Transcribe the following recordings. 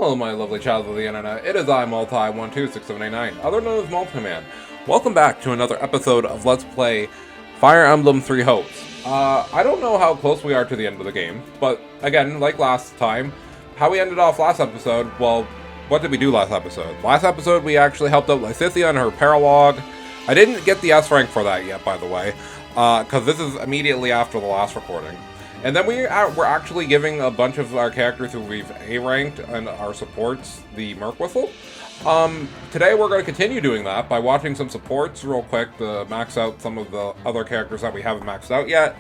Hello, my lovely child of the internet. It is I, Multi-126789, other known as Multiman. Welcome back to another episode of Let's Play Fire Emblem Three Hopes. I don't know how close we are to the end of the game, but again, like last time, how we ended off last episode, well, what did we do last episode? Last episode, we actually helped out Lysithea and her paralog. I didn't get the S rank for that yet, by the way, because this is immediately after the last recording. And then we're actually giving a bunch of our characters who we've A-ranked and our supports the Merc Whistle. Today we're going to continue doing that by watching some supports real quick to max out some of the other characters that we haven't maxed out yet.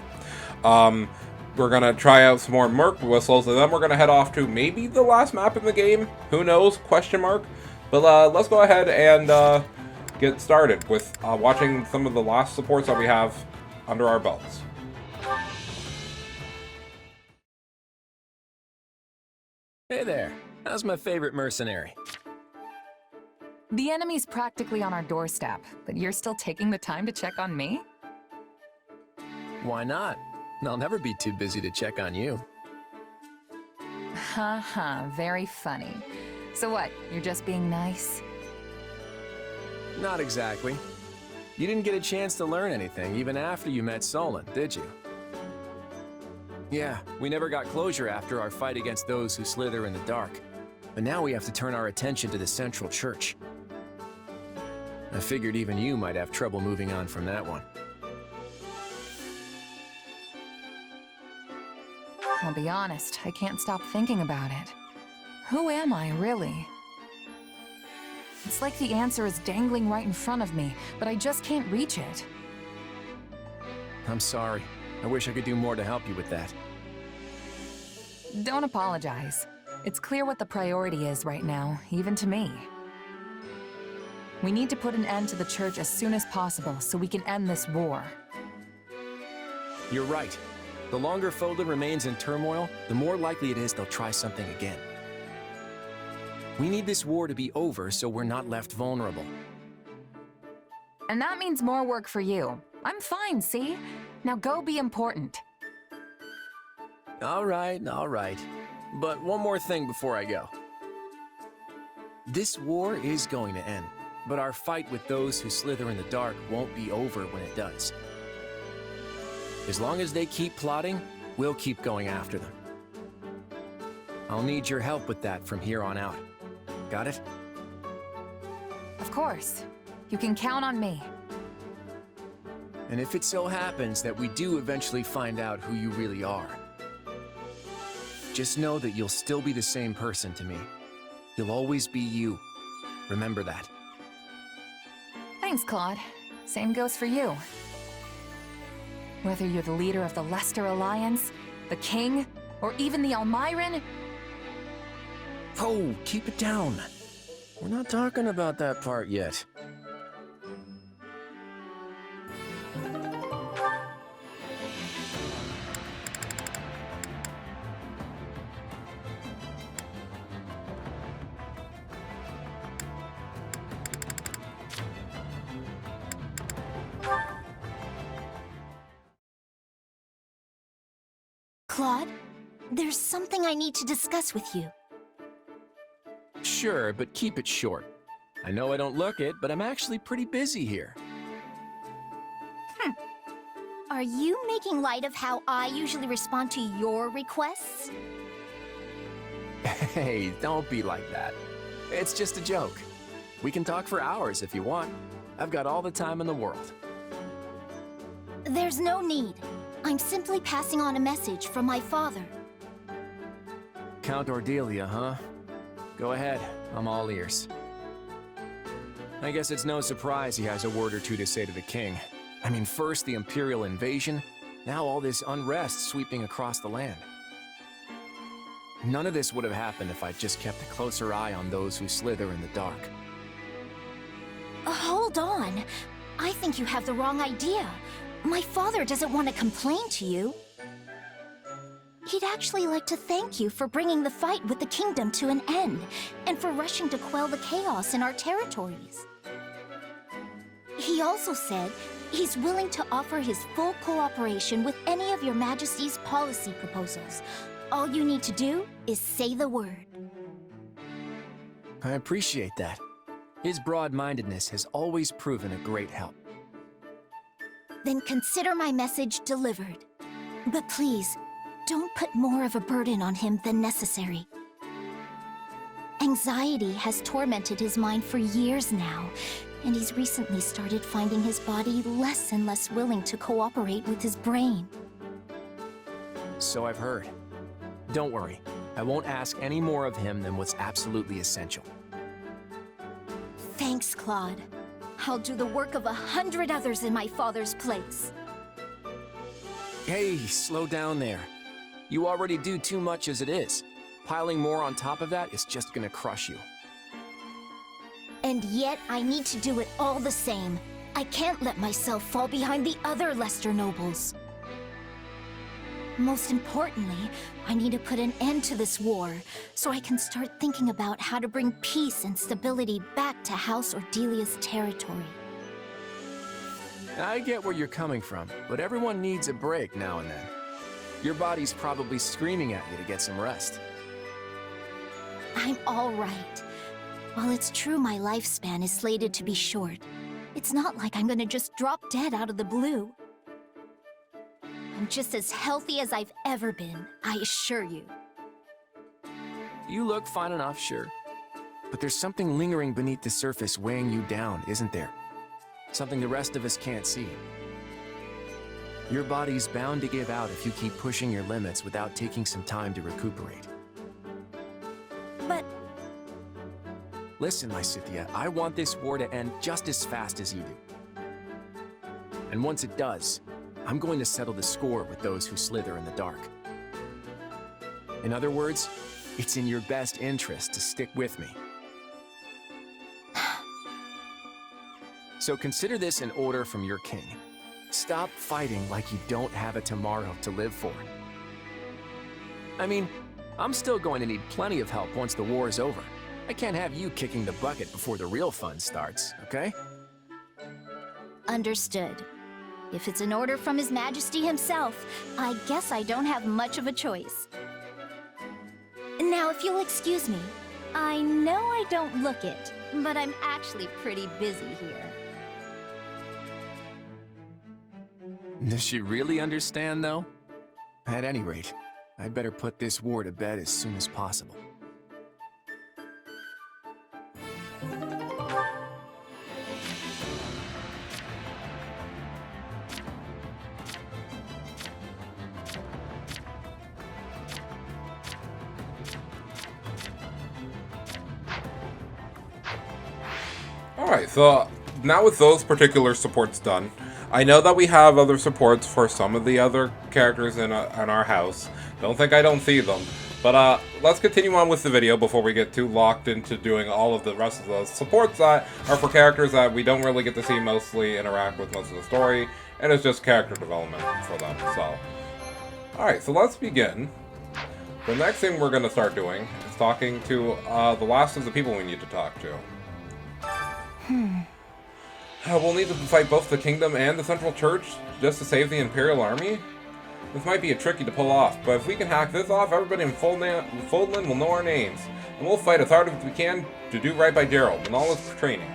We're going to try out some more Merc Whistles, and then we're going to head off to maybe the last map in the game. Who knows? Question mark. But let's go ahead and get started with watching some of the last supports that we have under our belts. Hey there, how's my favorite mercenary? The enemy's practically on our doorstep, but you're still taking the time to check on me? Why not? I'll never be too busy to check on you. Haha, very funny. So what, you're just being nice? Not exactly. You didn't get a chance to learn anything even after you met Solon, did you? Yeah, we never got closure after our fight against those who slither in the dark. But now we have to turn our attention to the Central Church. I figured even you might have trouble moving on from that one. I'll be honest, I can't stop thinking about it. Who am I, really? It's like the answer is dangling right in front of me, but I just can't reach it. I'm sorry. I wish I could do more to help you with that. Don't apologize. It's clear what the priority is right now, even to me. We need to put an end to the church as soon as possible so we can end this war. You're right. The longer Fodlan remains in turmoil, the more likely it is they'll try something again. We need this war to be over so we're not left vulnerable. And that means more work for you. I'm fine, see? Now go be important. All right. But one more thing before I go. This war is going to end, but our fight with those who slither in the dark won't be over when it does. As long as they keep plotting, we'll keep going after them. I'll need your help with that from here on out. Got it? Of course. You can count on me. And if it so happens that we do eventually find out who you really are, just know that you'll still be the same person to me. You'll always be you. Remember that. Thanks, Claude. Same goes for you. Whether you're the leader of the Leicester Alliance, the King, or even the Almiran... Oh, keep it down. We're not talking about that part yet. Claude, there's something I need to discuss with you. Sure, but keep it short. I know I don't look it, but I'm actually pretty busy here. Are you making light of how I usually respond to your requests? Hey, don't be like that. It's just a joke. We can talk for hours if you want. I've got all the time in the world. There's no need. I'm simply passing on a message from my father. Count Ordelia, huh? Go ahead, I'm all ears. I guess it's no surprise he has a word or two to say to the king. I mean, first the Imperial invasion, now all this unrest sweeping across the land. None of this would have happened if I'd just kept a closer eye on those who slither in the dark. Hold on. I think you have the wrong idea. My father doesn't want to complain to you. He'd actually like to thank you for bringing the fight with the kingdom to an end, and for rushing to quell the chaos in our territories. He also said he's willing to offer his full cooperation with any of your Majesty's policy proposals. All you need to do is say the word. I appreciate that. His broad-mindedness has always proven a great help. Then consider my message delivered. But please, don't put more of a burden on him than necessary. Anxiety has tormented his mind for years now, and he's recently started finding his body less and less willing to cooperate with his brain. So I've heard. Don't worry, I won't ask any more of him than what's absolutely essential. Thanks, Claude. I'll do the work of 100 others in my father's place. Hey, slow down there. You already do too much as it is. Piling more on top of that is just gonna crush you. And yet, I need to do it all the same. I can't let myself fall behind the other Lester nobles. Most importantly, I need to put an end to this war, so I can start thinking about how to bring peace and stability back to House Ordelia's territory. I get where you're coming from, but everyone needs a break now and then. Your body's probably screaming at you to get some rest. I'm all right. While it's true my lifespan is slated to be short, it's not like I'm gonna just drop dead out of the blue. I'm just as healthy as I've ever been, I assure you. You look fine enough, sure. But there's something lingering beneath the surface weighing you down, isn't there? Something the rest of us can't see. Your body's bound to give out if you keep pushing your limits without taking some time to recuperate. But... Listen, my Scythia, I want this war to end just as fast as you do. And once it does, I'm going to settle the score with those who slither in the dark. In other words, it's in your best interest to stick with me. So consider this an order from your king. Stop fighting like you don't have a tomorrow to live for. I mean, I'm still going to need plenty of help once the war is over. I can't have you kicking the bucket before the real fun starts, okay? Understood. If it's an order from His Majesty himself, I guess I don't have much of a choice. Now, if you'll excuse me, I know I don't look it, but I'm actually pretty busy here. Does she really understand, though? At any rate, I'd better put this war to bed as soon as possible. Alright, so now with those particular supports done, I know that we have other supports for some of the other characters in our house. Don't think I don't see them. But let's continue on with the video before we get too locked into doing all of the rest of those supports that are for characters that we don't really get to see mostly interact with most of the story, and it's just character development for them. So, alright, so let's begin. The next thing we're going to start doing is talking to the last of the people we need to talk to. We'll need to fight both the Kingdom and the Central Church just to save the Imperial Army? This might be tricky to pull off, but if we can hack this off, everybody in Fodlan will know our names. And we'll fight as hard as we can to do right by Gerald and all his training.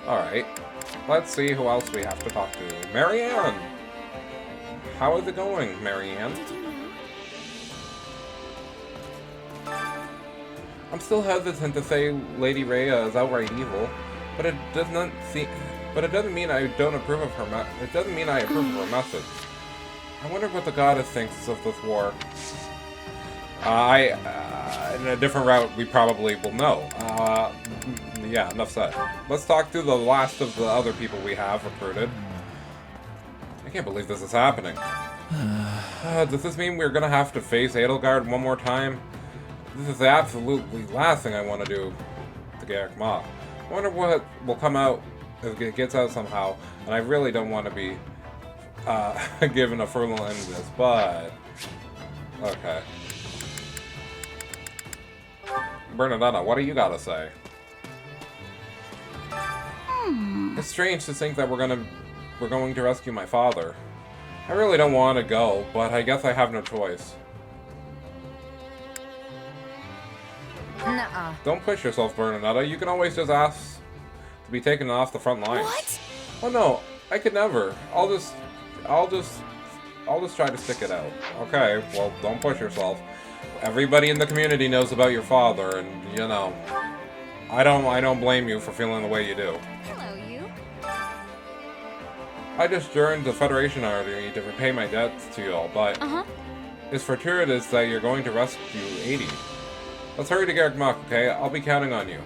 Alright, let's see who else we have to talk to. Marianne! How is it going, Marianne? I'm still hesitant to say Lady Rhea is outright evil, but it doesn't mean I don't approve of her. It doesn't mean I approve of her methods. I wonder what the goddess thinks of this war. In a different route, we probably will know. Yeah, enough said. Let's talk to the last of the other people we have recruited. I can't believe this is happening. Does this mean we're gonna have to face Edelgard one more time? This is the absolutely last thing I want to do to Garrick Ma. I wonder what will come out if it gets out somehow, and I really don't want to be given a further end to this, but... Okay. Bernadetta, what do you gotta say? It's strange to think that we're going to rescue my father. I really don't want to go, but I guess I have no choice. Nuh-uh. Don't push yourself, Bernadetta. You can always just ask to be taken off the front lines. What? Oh no, I could never. I'll just try to stick it out. Okay, well, don't push yourself. Everybody in the community knows about your father, and you know, I don't blame you for feeling the way you do. Hello, you. I just joined the Federation Army to repay my debts to you all, but it's fortuitous that you're going to rescue 80. Let's hurry to Garrick Mach, okay? I'll be counting on you.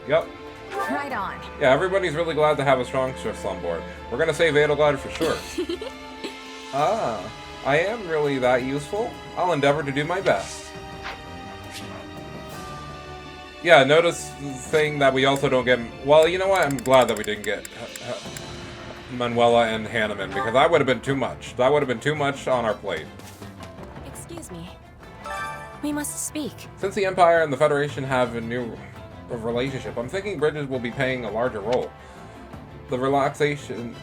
Yep. Right on. Yeah, everybody's really glad to have a strong shift on board. We're gonna save Edelgard for sure. I am really that useful? I'll endeavor to do my best. Yeah, notice the thing that we also don't get... Well, you know what? I'm glad that we didn't get Manuela and Hanneman, because that would have been too much. That would have been too much on our plate. Excuse me. We must speak. Since the Empire and the Federation have a new relationship, I'm thinking Bridget will be playing a larger role. The revelation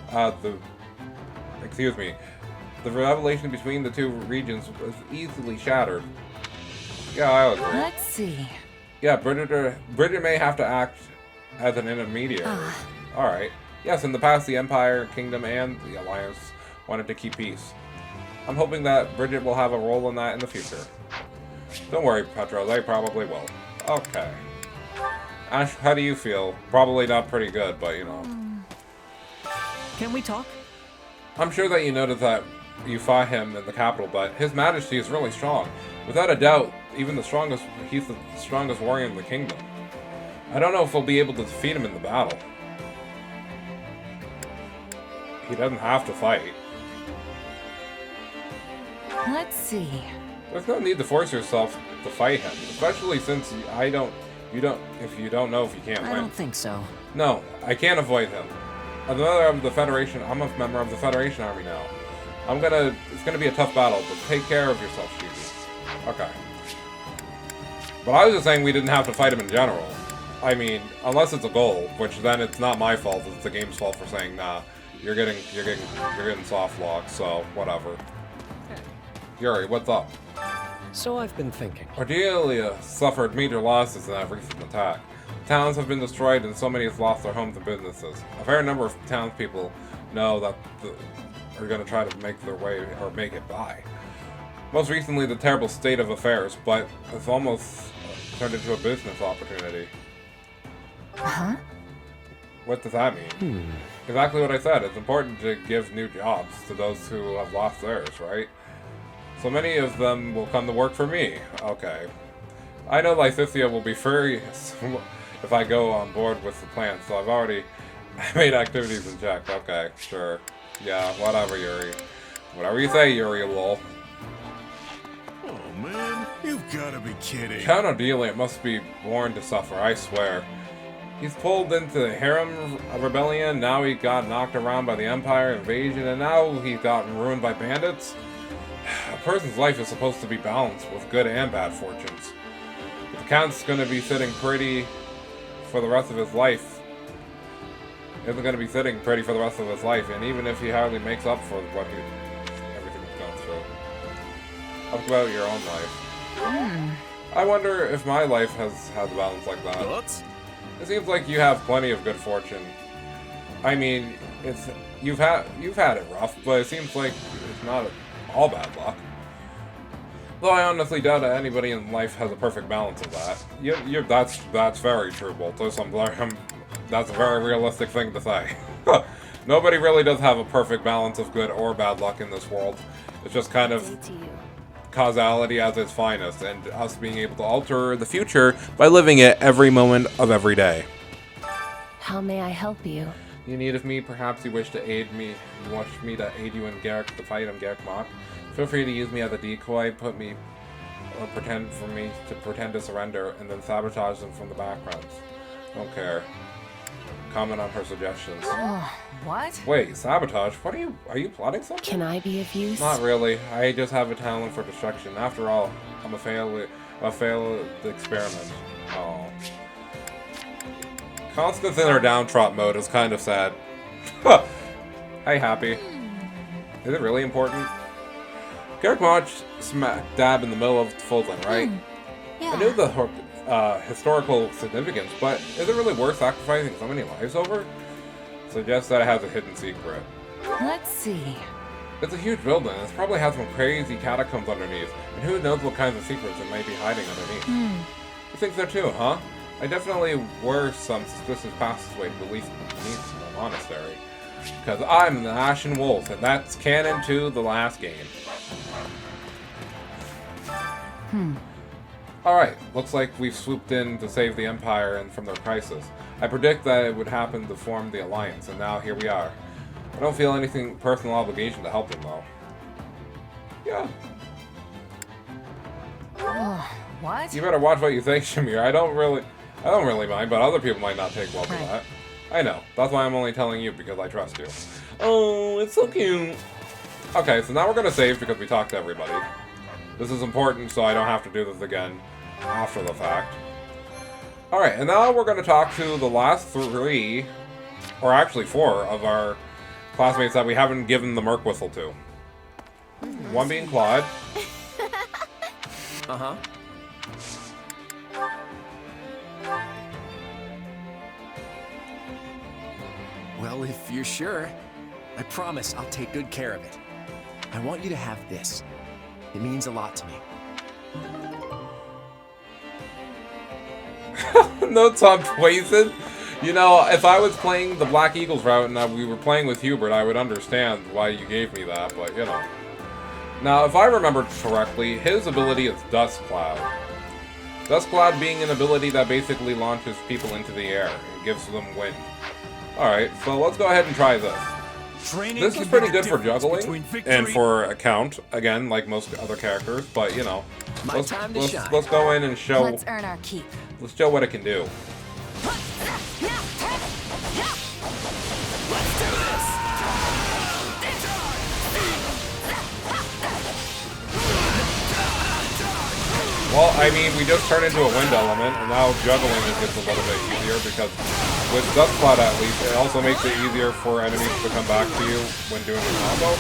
between the two regions was easily shattered. Yeah, I'll agree. Let's see. Yeah, Bridget may have to act as an intermediary. Alright. Yes, in the past, the Empire, Kingdom, and the Alliance wanted to keep peace. I'm hoping that Bridget will have a role in that in the future. Don't worry, Petra, they probably will. Okay. Ash, how do you feel? Probably not pretty good, but you know. Can we talk? I'm sure that you noticed that you fought him in the capital, but His Majesty is really strong. Without a doubt, he's the strongest warrior in the kingdom. I don't know if we'll be able to defeat him in the battle. He doesn't have to fight. Let's see. There's no need to force yourself to fight him, especially since if you don't know if you can't win. I don't think so. No, I can't avoid him. I'm a member of the Federation. I'm a member of the Federation Army now. It's gonna be a tough battle, but take care of yourself, Shezy. Okay. But I was just saying we didn't have to fight him in general. I mean, unless it's a goal, which then it's not my fault, it's the game's fault for saying, nah, you're getting soft locked, so whatever. Yuri, what's up? So I've been thinking. Cordelia suffered major losses in that recent attack. Towns have been destroyed and so many have lost their homes and businesses. A fair number of townspeople know that are going to try to make their way or make it by. Most recently, the terrible state of affairs, but it's almost turned into a business opportunity. Huh? What does that mean? Exactly what I said. It's important to give new jobs to those who have lost theirs, right? So many of them will come to work for me. Okay. I know Lysithia will be furious if I go on board with the plan, so I've already made activities in check. Okay, sure. Yeah, whatever, Yuri. Whatever you say, Yuri, lol. Oh man, you've gotta be kidding. Count Odelia must be born to suffer, I swear. He's pulled into the harem rebellion, now he got knocked around by the Empire invasion, and now he's gotten ruined by bandits? A person's life is supposed to be balanced with good and bad fortunes. If the Count's gonna be sitting pretty for the rest of his life, and even if he hardly makes up for everything he's gone through. How about your own life? I wonder if my life has had the balance like that. What? It seems like you have plenty of good fortune. I mean, you've had it rough, but it seems like it's not all bad luck. Though I honestly doubt that anybody in life has a perfect balance of that. That's very true, Boltus. That's a very realistic thing to say. Nobody really does have a perfect balance of good or bad luck in this world. It's just kind of causality at its finest, and us being able to alter the future by living it every moment of every day. How may I help you? You need of me, perhaps you wish to aid me. You want me to aid you in Garrick, the fight on Garrick Mach. Feel free to use me as a decoy, pretend to surrender, and then sabotage them from the backgrounds. Don't care. Comment on her suggestions. What? Wait, sabotage? Are you plotting something? Can I be of use? Not really. I just have a talent for destruction. After all, I'm a failed experiment. Oh. Constance in her downtrot mode is kind of sad. Hey, Happy. Is it really important? Garrick Mach smack dab in the middle of Fodlan, right? Yeah. I knew the historical significance, but is it really worth sacrificing so many lives over? Suggests that it has a hidden secret. Let's see. It's a huge building, and it probably has some crazy catacombs underneath, and who knows what kinds of secrets it may be hiding underneath. You think so too, huh? I definitely were some suspicious passageway beneath the monastery. Because I'm the Ashen Wolf, and that's canon to the last game. Alright, looks like we've swooped in to save the Empire and from their crisis. I predict that it would happen to form the Alliance, and now here we are. I don't feel anything personal obligation to help them, though. Yeah. What? You better watch what you think, Shamir. I don't really mind, but other people might not take well to that. I know. That's why I'm only telling you, because I trust you. Oh, it's so cute. Okay, so now we're gonna save because we talked to everybody. This is important, so I don't have to do this again after the fact. Alright, and now we're gonna talk to the last 3, or actually 4, of our classmates that we haven't given the Merc Whistle to. One being Claude. Uh-huh. Well, if you're sure, I promise I'll take good care of it. I want you to have this. It means a lot to me. Notes on poison? You know, if I was playing the Black Eagles route and we were playing with Hubert, I would understand why you gave me that, but you know. Now, if I remember correctly, his ability is Dust Cloud. Dust Cloud being an ability that basically launches people into the air and gives them wind. Alright, so let's go ahead and try this. This is pretty good for juggling, and for a count, again, like most other characters, but you know. Let's go in and show... Let's earn our keep. Let's show what it can do. Well, I mean, we just turned into a wind element, and now juggling it gets a little bit easier, because with Dust Cloud at least, it also makes it easier for enemies to come back to you when doing a combo.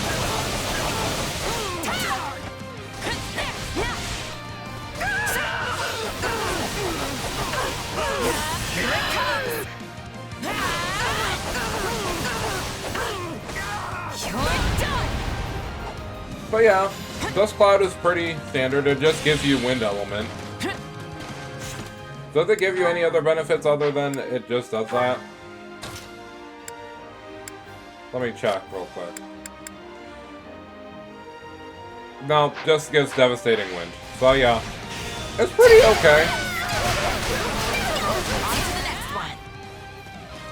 But yeah, Dust Cloud is pretty standard. It just gives you wind element. Does it give you any other benefits other than it just does that? Let me check real quick. No, just gives devastating wind. So yeah, it's pretty okay.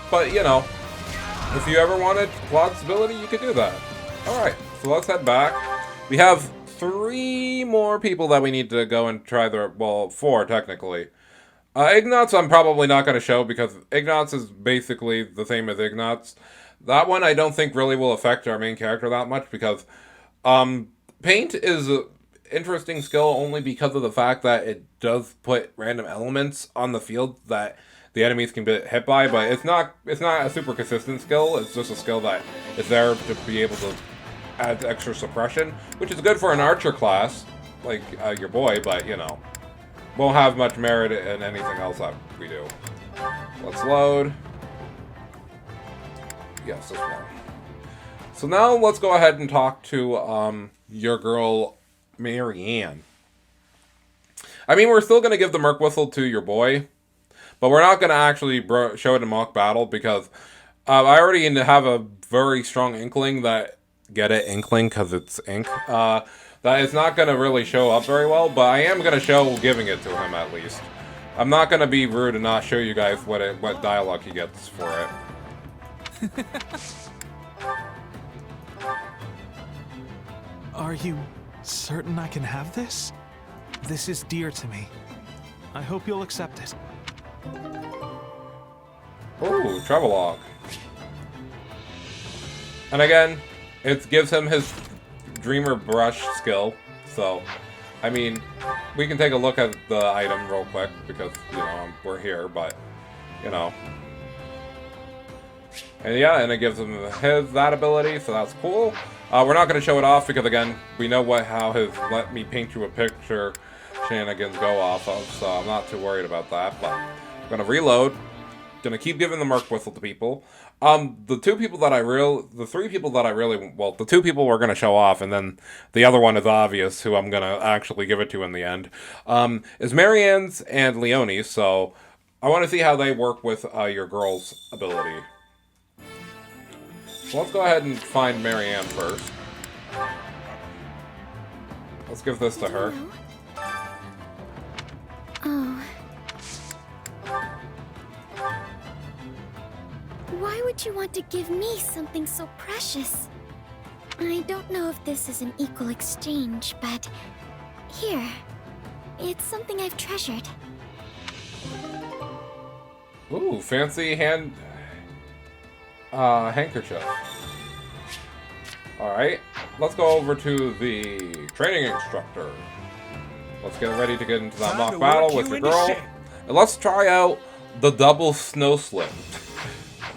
But you know, if you ever wanted Claude's ability, you could do that. Alright, so let's head back. We have 3 more people that we need to go and try their, well, 4 technically. Ignatz I'm probably not going to show because Ignatz is basically the same as Ignatz. That one I don't think really will affect our main character that much because Paint is an interesting skill only because of the fact that it does put random elements on the field that the enemies can get hit by, but it's not a super consistent skill. It's just a skill that is there to be able to add extra suppression, which is good for an archer class, like your boy, but you know, won't have much merit in anything else that we do. Let's load. Yes, this one. So now let's go ahead and talk to your girl, Marianne. I mean, we're still going to give the Merc Whistle to your boy, but we're not going to actually show it in mock battle because I already have a very strong inkling that, get it, inkling, because it's ink, that it's not going to really show up very well, but I am going to show giving it to him at least. I'm not going to be rude and not show you guys what dialogue he gets for it. Are you certain I can have this? This is dear to me. I hope you'll accept it. Ooh, travelogue. And again, it gives him his Dreamer Brush skill, so, I mean, we can take a look at the item real quick, because, you know, we're here, but, you know. And yeah, and it gives him that ability, so that's cool. We're not going to show it off, because again, we know how his Let Me Paint You a Picture shenanigans go off of, so I'm not too worried about that. But I'm gonna reload. Gonna keep giving the Merc Whistle to people. The two people that the two people we're gonna show off, and then the other one is obvious, who I'm gonna actually give it to in the end, is Marianne's and Leonie's, so I want to see how they work with your girl's ability. So let's go ahead and find Marianne first. Let's give this to her. Oh. Why would you want to give me something so precious? I don't know if this is an equal exchange, but here. It's something I've treasured. Ooh, fancy handkerchief. Alright, let's go over to the training instructor. Let's get ready to get into that mock battle with your girl. And let's try out the double snow slip.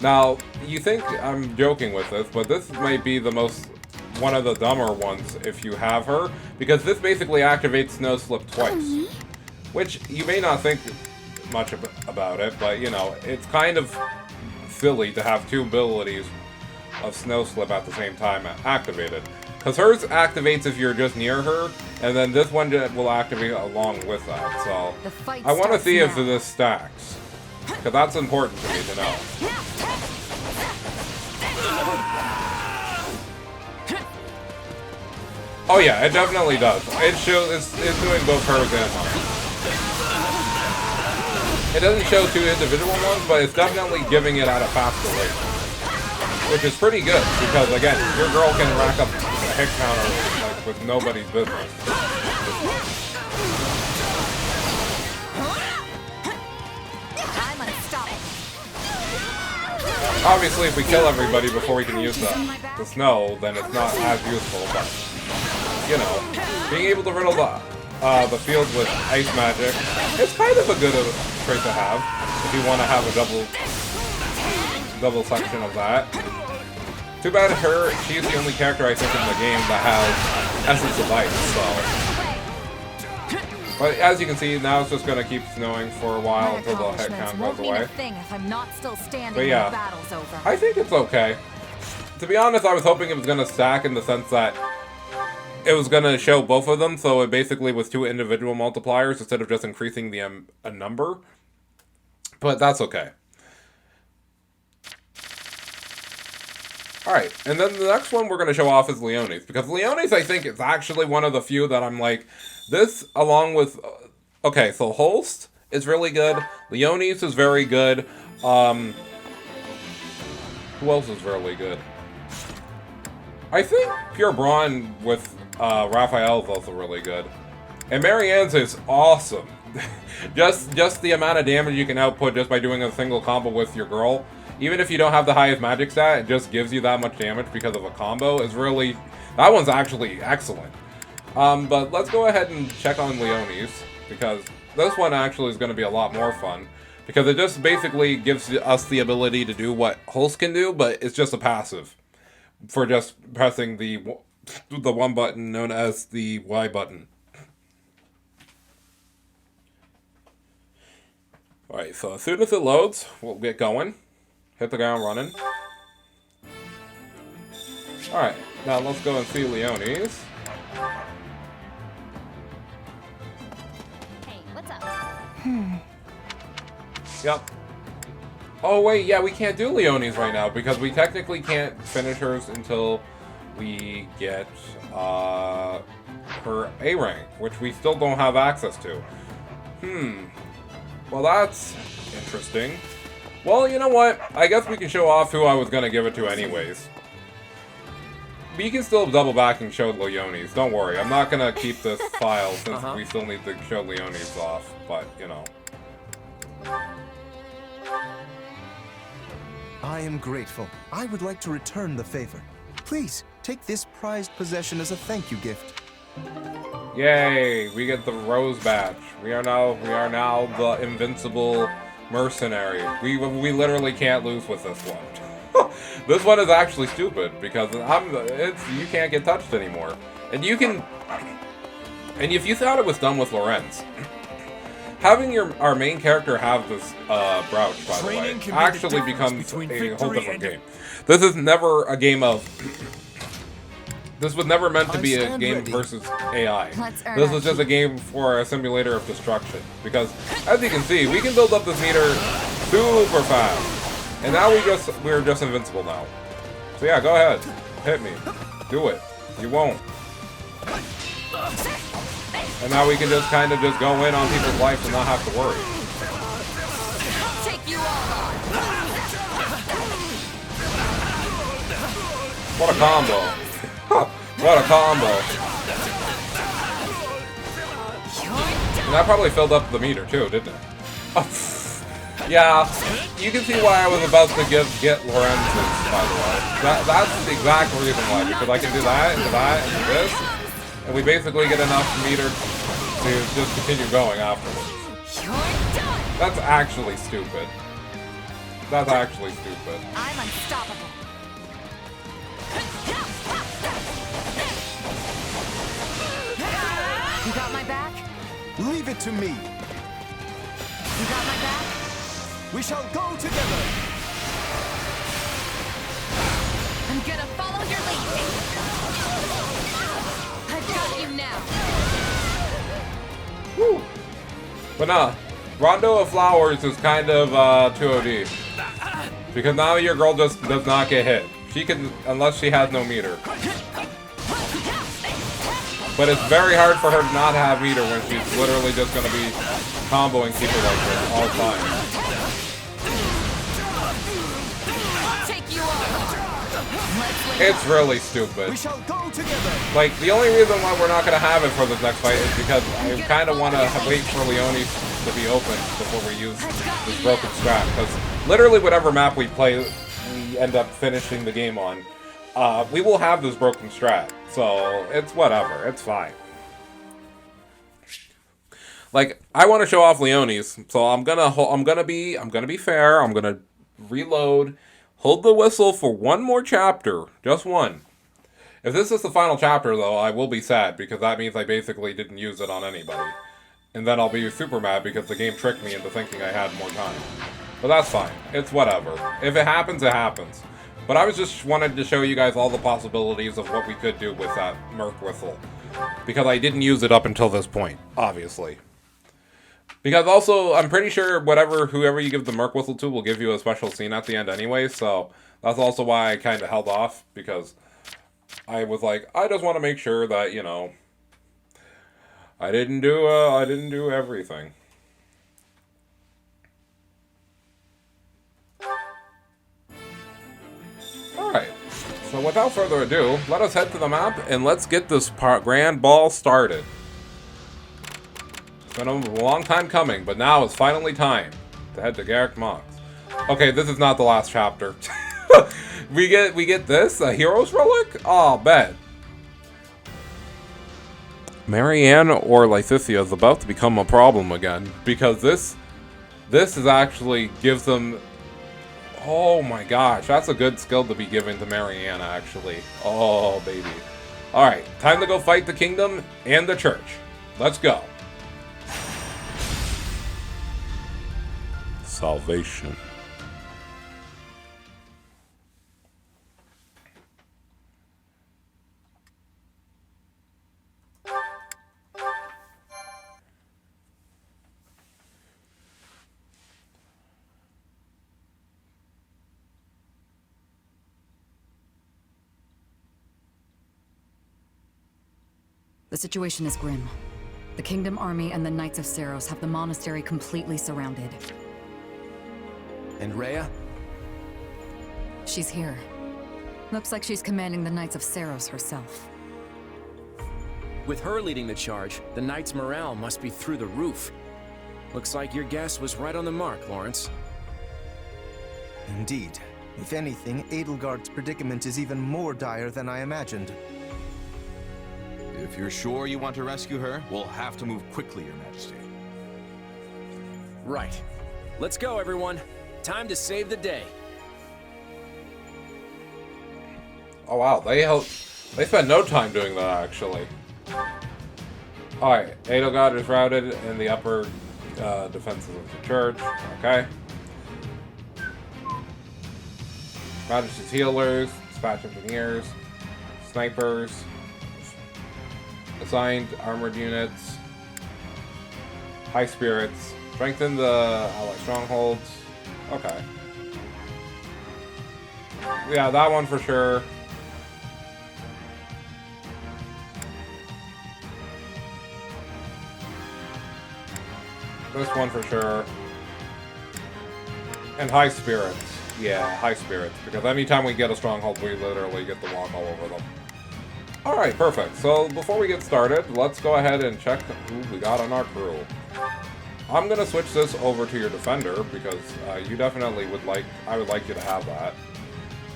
Now, you think I'm joking with this, but this might be one of the dumber ones if you have her, because this basically activates snow slip twice. Which, you may not think much about it, but, you know, it's kind of silly to have two abilities of snow slip at the same time activated. Because hers activates if you're just near her, and then this one will activate along with that, so I want to see if this stacks. Because that's important to me to know. Oh yeah, it definitely does. It's doing both hers and mine. It doesn't show two individual ones, but it's definitely giving it at a faster rate. Which is pretty good, because again, your girl can rack up a hit counter like with nobody's business. Obviously, if we kill everybody before we can use the snow, then it's not as useful, but, you know, being able to riddle the field with ice magic, it's kind of a good trait to have, if you want to have a double section of that. Too bad she's the only character I think in the game that has Essence of Ice, so... But as you can see, now it's just gonna keep snowing for a while until the head count goes away. But yeah, I think it's okay. To be honest, I was hoping it was gonna stack in the sense that it was gonna show both of them, so it basically was two individual multipliers instead of just increasing the a number. But that's okay. Alright, and then the next one we're going to show off is Leonie's, because Leonie's, I think, is actually one of the few that I'm like, this, along with, okay, so Holst is really good, Leonie's is very good, who else is really good? I think Pure Brawn with Raphael is also really good, and Marianne's is awesome. just the amount of damage you can output just by doing a single combo with your girl. Even if you don't have the highest magic stat, it just gives you that much damage because of a combo. Is really... That one's actually excellent. But let's go ahead and check on Leonie's, because this one actually is going to be a lot more fun. Because it just basically gives us the ability to do what Holst can do, but it's just a passive. For just pressing the one button known as the Y button. Alright, so as soon as it loads, we'll get going. Hit the ground running. Alright, now let's go and see Leonie's. Hey, what's up? Yep. Oh wait, yeah, we can't do Leonie's right now because we technically can't finish hers until we get her A rank, which we still don't have access to. Well, that's interesting. Well, you know what? I guess we can show off who I was going to give it to anyways. But you can still double back and show Leonie's. Don't worry, I'm not going to keep this file since we still need to show Leonie's off. But, you know. I am grateful. I would like to return the favor. Please, take this prized possession as a thank you gift. Yay! We get the Rose Badge. We are now the invincible mercenary. We literally can't lose with this one. This one is actually stupid because you can't get touched anymore. And you can And if you thought it was done with Lorenz, having our main character have this Brouch, by the way, actually becomes a whole different game. This is never a game of... This was never meant to be a game versus AI. This was just a game for a simulator of destruction. Because, as you can see, we can build up this meter super fast. And now we're just invincible now. So yeah, go ahead. Hit me. Do it. You won't. And now we can just kind of just go in on people's lives and not have to worry. Take you all on. What a combo. What a combo. And that probably filled up the meter too, didn't it? Oh, yeah, you can see why I was about to get Lorenz's, by the way. That's the exact reason why, because I can do that, and do this, and we basically get enough meter to just continue going afterwards. That's actually stupid. That's actually stupid. I'm unstoppable. You got my back? Leave it to me. You got my back? We shall go together. I'm gonna follow your lead. I've got you now. Woo. But nah, Rondo of Flowers is kind of 2OD. Because now your girl just does not get hit. She can, unless she has no meter. But it's very hard for her to not have meter when she's literally just going to be comboing people like this all the time. It's really stupid. Like, the only reason why we're not going to have it for this next fight is because I kind of want to wait for Leone to be open before we use this broken strat. Because literally whatever map we play, we end up finishing the game on. We will have this broken strat, so it's whatever. It's fine. Like, I want to show off Leone's, so I'm gonna be fair. I'm gonna reload, hold the whistle for one more chapter, just one. If this is the final chapter, though, I will be sad because that means I basically didn't use it on anybody, and then I'll be super mad because the game tricked me into thinking I had more time. But that's fine. It's whatever. If it happens, it happens. But I was just wanted to show you guys all the possibilities of what we could do with that Merc Whistle. Because I didn't use it up until this point, obviously. Because also, I'm pretty sure whoever you give the Merc Whistle to will give you a special scene at the end anyway, so that's also why I kind of held off, because I was like, I just want to make sure that, you know, I didn't do everything. Alright, so without further ado, let us head to the map and let's get this grand ball started. It's been a long time coming, but now it's finally time to head to Garrick Mox. Okay, this is not the last chapter. we get this, a hero's relic? Oh, bet. Marianne or Lysithea is about to become a problem again, because this is actually gives them... Oh my gosh, that's a good skill to be given to Marianne, actually. Oh, baby. Alright, time to go fight the kingdom and the church. Let's go. Salvation. The situation is grim. The Kingdom Army and the Knights of Seiros have the monastery completely surrounded. And Rhea? She's here. Looks like she's commanding the Knights of Seiros herself. With her leading the charge, the Knights' morale must be through the roof. Looks like your guess was right on the mark, Lawrence. Indeed. If anything, Edelgard's predicament is even more dire than I imagined. If you're sure you want to rescue her, we'll have to move quickly, Your Majesty. Right. Let's go, everyone. Time to save the day. Oh wow, they spent no time doing that, actually. Alright, Edelgard is routed in the upper defenses of the church. Okay. Majesty's healers, dispatch engineers, snipers, assigned armored units, high spirits, strengthen the ally strongholds. Okay. Yeah, that one for sure. This one for sure. And high spirits. Yeah, high spirits. Because anytime we get a stronghold, we literally get the walk all over them. Alright, perfect. So before we get started, let's go ahead and check who we got on our crew. I'm gonna switch this over to your defender because you definitely would like, I would like you to have that.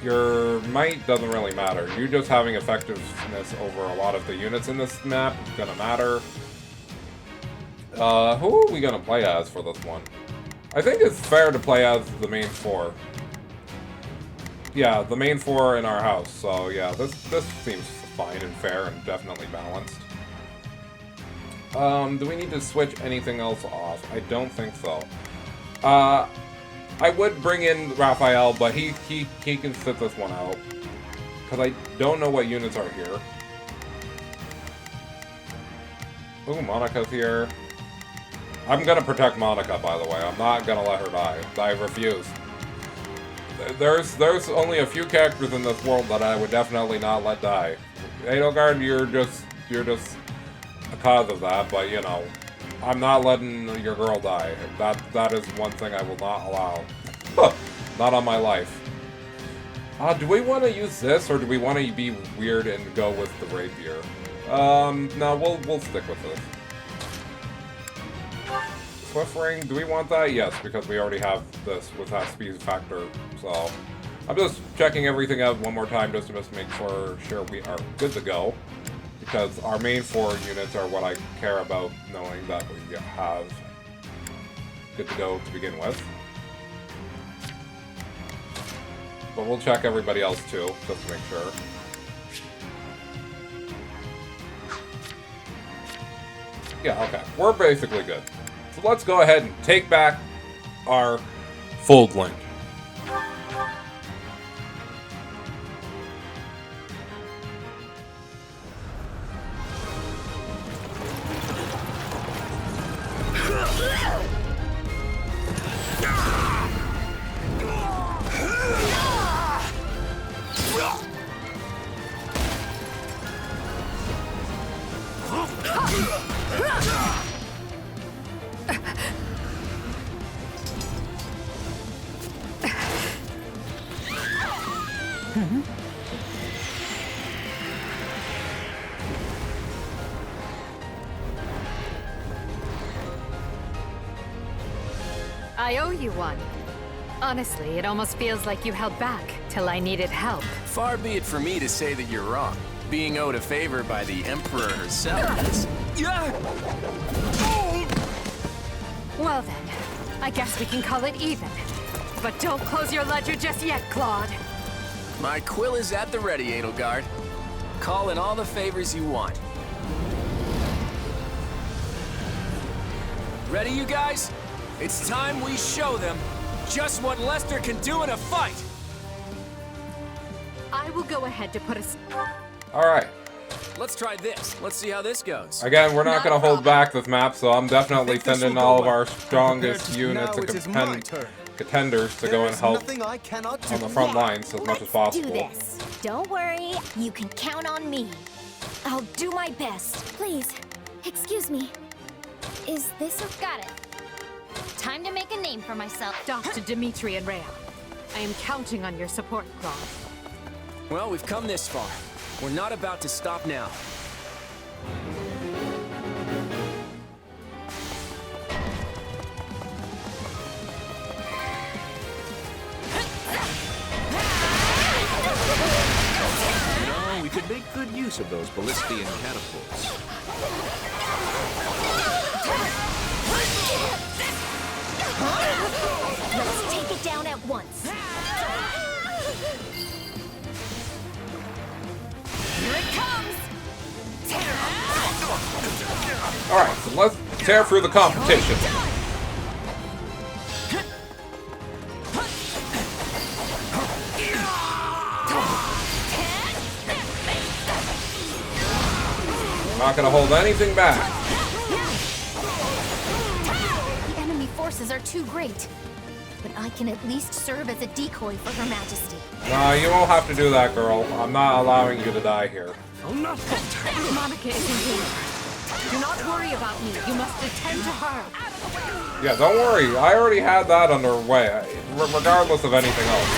Your might doesn't really matter. You just having effectiveness over a lot of the units in this map is gonna matter. Who are we gonna play as for this one? I think it's fair to play as the main four. Yeah, the main four in our house. So yeah, this seems fine and fair and definitely balanced. Do we need to switch anything else off? I don't think so. I would bring in Raphael, but he can sit this one out. Because I don't know what units are here. Ooh, Monica's here. I'm gonna protect Monica, by the way. I'm not gonna let her die. I refuse. There's only a few characters in this world that I would definitely not let die. Edelgard, you're just a cause of that, but you know, I'm not letting your girl die. That is one thing I will not allow. Not on my life. Do we want to use this, or do we want to be weird and go with the rapier? No, we'll stick with this. Swift ring, do we want that? Yes, because we already have this with that speed factor. So I'm just checking everything out one more time just to make sure we are good to go. Because our main four units are what I care about knowing that we have good to go to begin with. But we'll check everybody else too, just to make sure. Yeah, okay. We're basically good. So let's go ahead and take back our Fodlan. I owe you one. Honestly, it almost feels like you held back till I needed help. Far be it for me to say that you're wrong. Being owed a favor by the Emperor herself is... Well then, I guess we can call it even. But don't close your ledger just yet, Claude. My quill is at the ready, Edelgard. Call in all the favors you want. Ready, you guys? It's time we show them just what Lester can do in a fight! I will go ahead to put a... Alright. Let's try this. Let's see how this goes. Again, we're not going to hold back this map, so I'm definitely sending all of our strongest units and contenders to go and help on the front lines as much as possible. Do this. Don't worry, you can count on me. I'll do my best. Please, excuse me. Is this a... Got it. Time to make a name for myself. Dr. Dimitri and Rhea. I am counting on your support, Claude. Well, we've come this far. We're not about to stop now. No, we could make good use of those Ballistian catapults. Let's take it down at once. Here it comes! let's tear through the competition. I'm not gonna hold anything back. The enemy forces are too great. But I can at least serve as a decoy for Her Majesty. Nah, you won't have to do that, girl. I'm not allowing you to die here. Monica is engaged. Do not worry about me. You must attend to her. Yeah, don't worry. I already had that underway, regardless of anything else.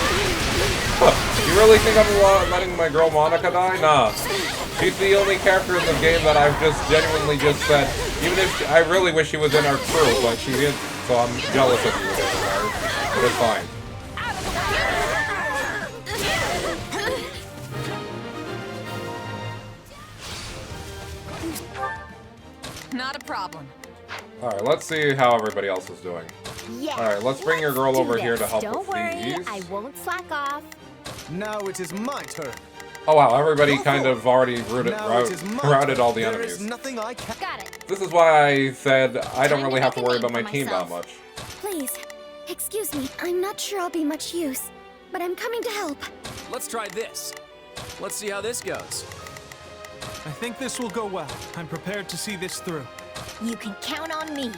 You really think I'm letting my girl Monica die? Nah. She's the only character in the game that I've just genuinely just said, even if I really wish she was in our crew, but she is, so I'm jealous of you. But it's fine. Not a problem. Alright, let's see how everybody else is doing. Yeah. Alright, let's bring your girl over here to help Don't with worry, these. I won't slack off. Now it is my turn. Oh wow, everybody kind of already routed all the There enemies. is nothing I can. Got it. This is why I said I don't really have to worry about my team that much. Please, excuse me. I'm not sure I'll be much use, but I'm coming to help. Let's try this. Let's see how this goes. I think this will go well. I'm prepared to see this through. You can count on me.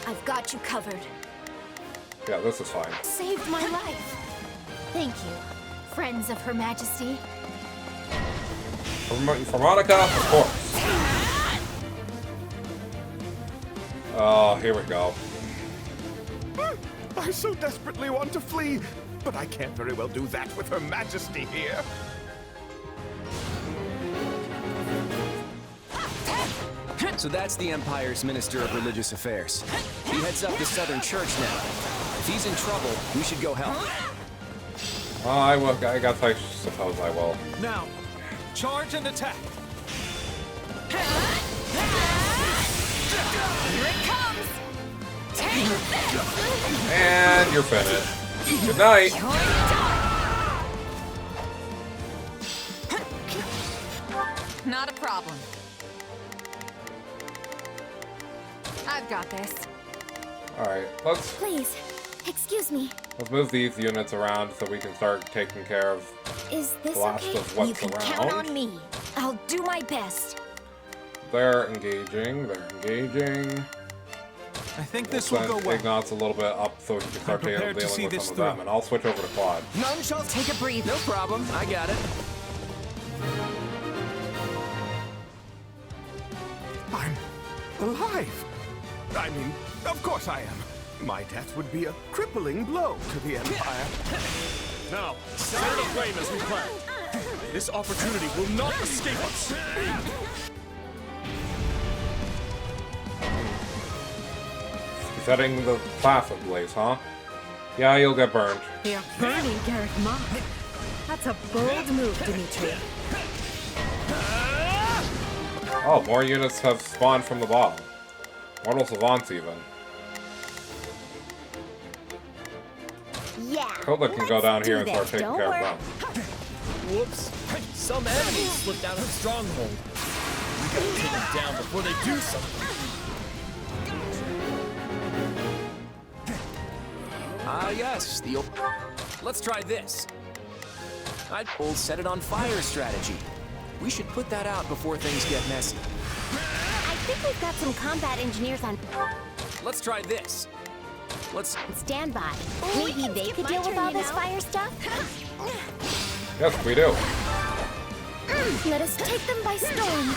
I've got you covered. Yeah, this is fine. Saved my life. Thank you, friends of Her Majesty. For Monica, of course. Oh, here we go. I so desperately want to flee, but I can't very well do that with Her Majesty here. So that's the Empire's Minister of Religious Affairs. He heads up the Southern Church now. If he's in trouble, we should go help. I guess I suppose I will. Now, charge and attack. Here it comes. And you're finished. Good night. Not a problem. I've got this. Alright, let's Please, excuse me. move these units around so we can start taking care of Is the this last okay? of what's You can around. count on me. I'll do my best. They're engaging. I think this will go well. Ignat's a little bit up so he can start dealing prepared to with see some this of them, through. and I'll switch over to Quad. None shall Take a breathe. No problem. I got it. I'm alive. I mean, of course I am. My death would be a crippling blow to the Empire. Now, set it aflame as we planned. This opportunity will not escape us. Setting the class ablaze, huh? Yeah, you'll get burned. They are burning Garrett Mach. That's a bold move, Dimitri. Oh, more units have spawned from the bottom. Mortal Savants, even. Yeah. Fodlan can go down here and start taking care of them. Whoops. Some enemies slipped out of stronghold. We gotta take them down before they do something. Ah, yes, the old... Let's try this. I'd pull set it on fire strategy. We should put that out before things get messy. I think we've got some combat engineers on. Let's try this. Let's... Stand by. Maybe they could deal with all this fire stuff? Yes, we do. Let us take them by storm.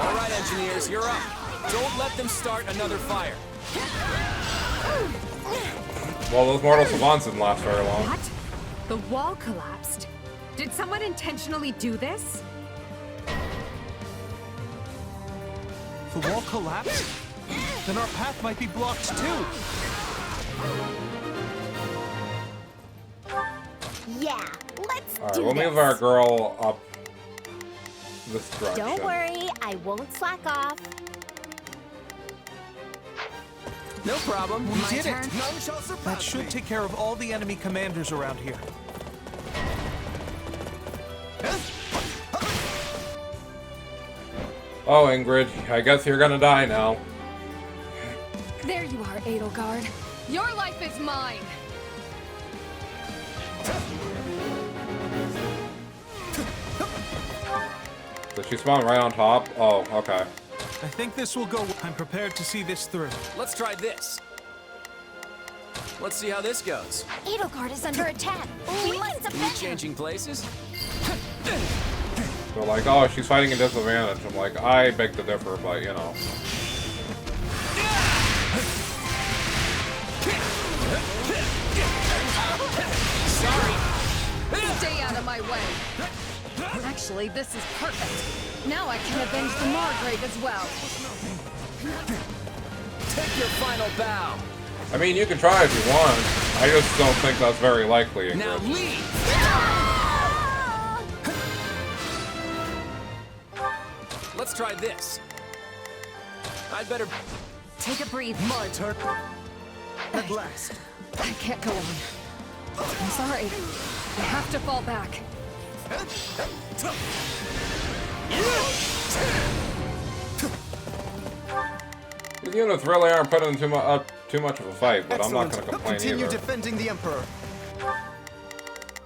All right, engineers, you're up. Don't let them start another fire. Well, those Mortal Savants didn't last very long. What? The wall collapsed. Did someone intentionally do this? The wall collapsed? Then our path might be blocked too. Yeah, let's Alright, do we'll this. move our girl up this direction. Don't worry, I won't slack off. No problem. We did it! That should take care of all the enemy commanders around here. Oh, Ingrid, I guess you're gonna die now. There you are, Edelgard. Your life is mine. Did she spawn right on top? Oh, okay. I think this will go. I'm prepared to see this through. Let's try this. Let's see how this goes. Edelgard is under attack. We must defend her. Changing places? They're like, oh, she's fighting a disadvantage. I'm like, I beg to differ, but you know. Sorry. Stay out of my way. Actually, this is perfect. Now I can avenge the Margrave as well. Take your final bow. I mean, you can try if you want. I just don't think that's very likely, Ingrid. Now leave. Let's try this. I'd better take a breathe. My turn. At last. I can't go on. I'm sorry. I have to fall back. These units really aren't putting too much of a fight, but Excellent. I'm not going to complain Continue either. defending the Emperor.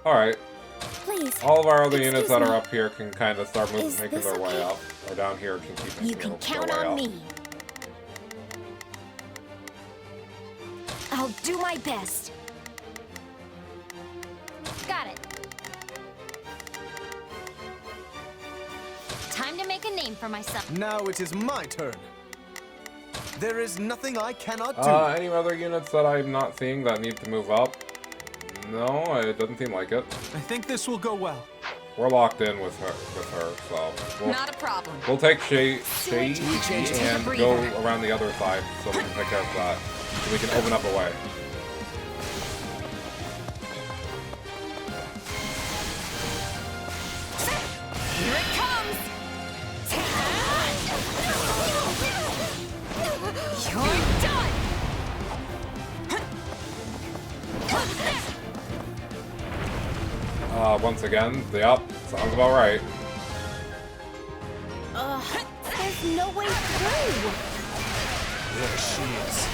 Alright. Please. All of our other units Excuse that are me. up here can kind of start Is making this their way okay? up. Or down here can keep making You can their count way on up. me. I'll do my best. Got it. Time to make a name for myself. Now it is my turn. There is nothing I cannot do. Any other units that I'm not seeing that need to move up? No, it doesn't seem like it. I think this will go well. We're locked in with her, so Not a problem. we'll take Shezy Take a and breather. go around the other side so we can take care of that. So we can open up a way. Here it comes. You're done. Once again, yep, sounds about right. There's no way through. There she is.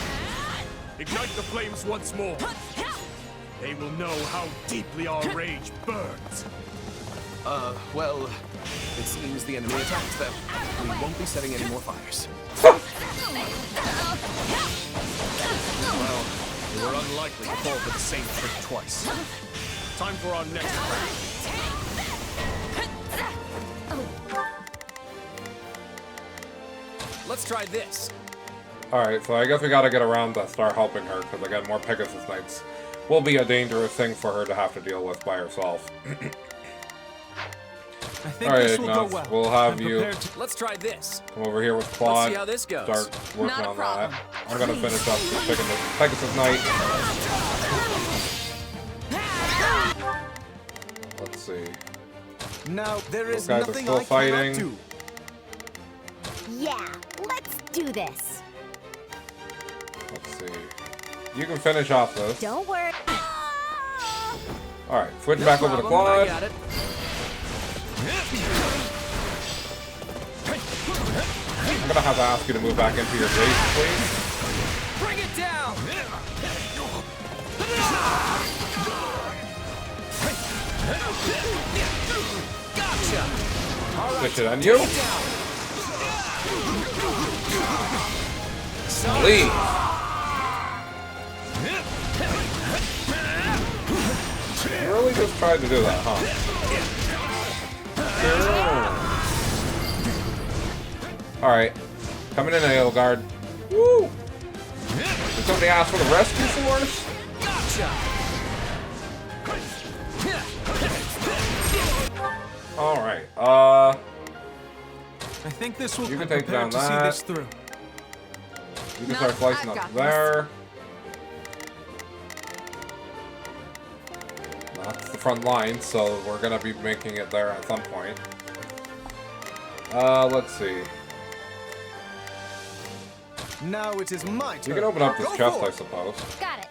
Ignite the flames once more. They will know how deeply our rage burns. Well, it seems the enemy attacked them. We won't be setting any more fires. Well, we were unlikely to fall for the same trick twice. Time for our next round. let's try this. Alright, so I guess we gotta get around to start helping her, because again, more Pegasus Knights will be a dangerous thing for her to have to deal with by herself. Alright, Ignatz, we'll have you Let's try this. come over here with Claude, Let's see how this goes. start working Not a on problem. that. I'm gonna finish up picking the Pegasus Knight. Let's see. Now there is Those guys are nothing still I fighting. cannot do. Yeah, let's do this. Let's see. You can finish off this. Don't worry. Alright, switch back over to Claude. I got it. I'm gonna have to ask you to move back into your base, please. Bring it down. Gotcha. All right, Switch it on you. Leave. You really just tried to do that, huh? Alright. Coming in, Edelgard. Woo! Did somebody ask for the rescue force? Gotcha. Alright, I think this will you can I'm take down prepared to see that. this through. You can start slicing I've up got there. That's the front line, so we're gonna be making it there at some point. Let's see. Now it is my turn. You can open up this Go chest, for I it. suppose. Got it.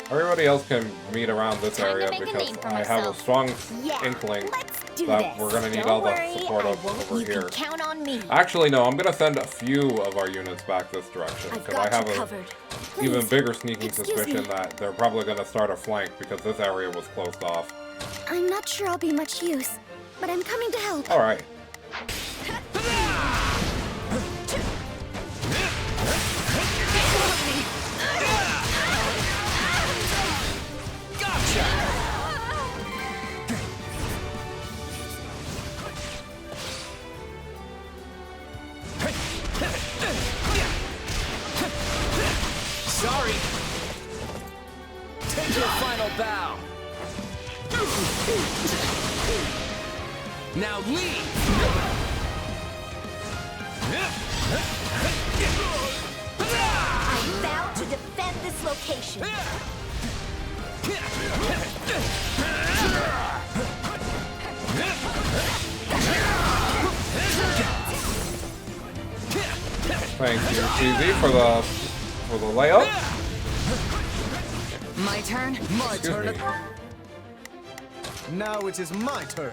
Everybody else can meet around this Time to area make a because name for I have a myself. strong Yeah, inkling let's do that this. we're gonna need Don't all the worry, support I over won't. You here. can count on me. Actually, no, I'm gonna send a few of our units back this direction I've because I got have you an covered. even Please, bigger sneaking excuse suspicion me. that they're probably gonna start a flank because this area was closed off. I'm not sure I'll be much use, but I'm coming to help. All right. Sorry. Take your final bow. Now leave. I vow to defend this location. Thank you, Shezy, for the layup. My turn? My turn. me. Now it is my turn.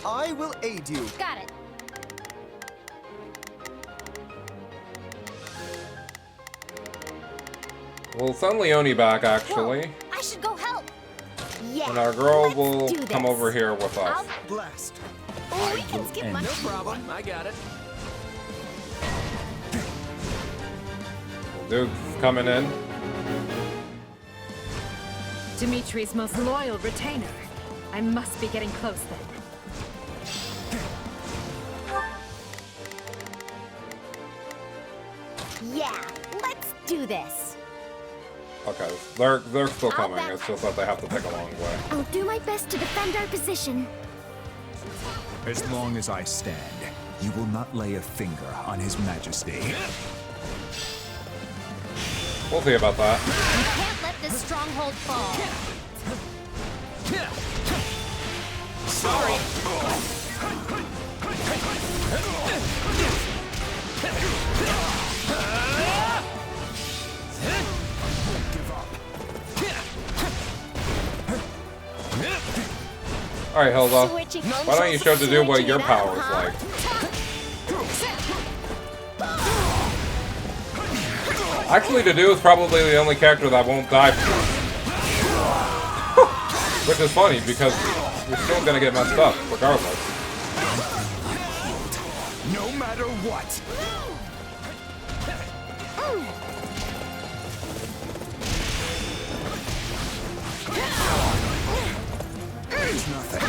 I will aid you. Got it. We'll send Leonie back, actually, Whoa, I should go help. Yeah. and our girl let's will do come this. over here with us. I'll Blast. Oh, we can skip my No problem. I got it. Dude's coming in. Dimitri's most loyal retainer. I must be getting close then. Yeah, let's do this. Okay, they're still I'll coming. back- It's just that they have to take a long way. I'll do my best to defend our position. As long as I stand, you will not lay a finger on His Majesty. We'll see about that. We can't let this stronghold fall. Sorry. Alright, Hilda. Switching Why don't you show to do what your power is like? Actually, Dedue is probably the only character that won't die. Which is funny, because you're still gonna get messed up, regardless. No matter what. There's nothing.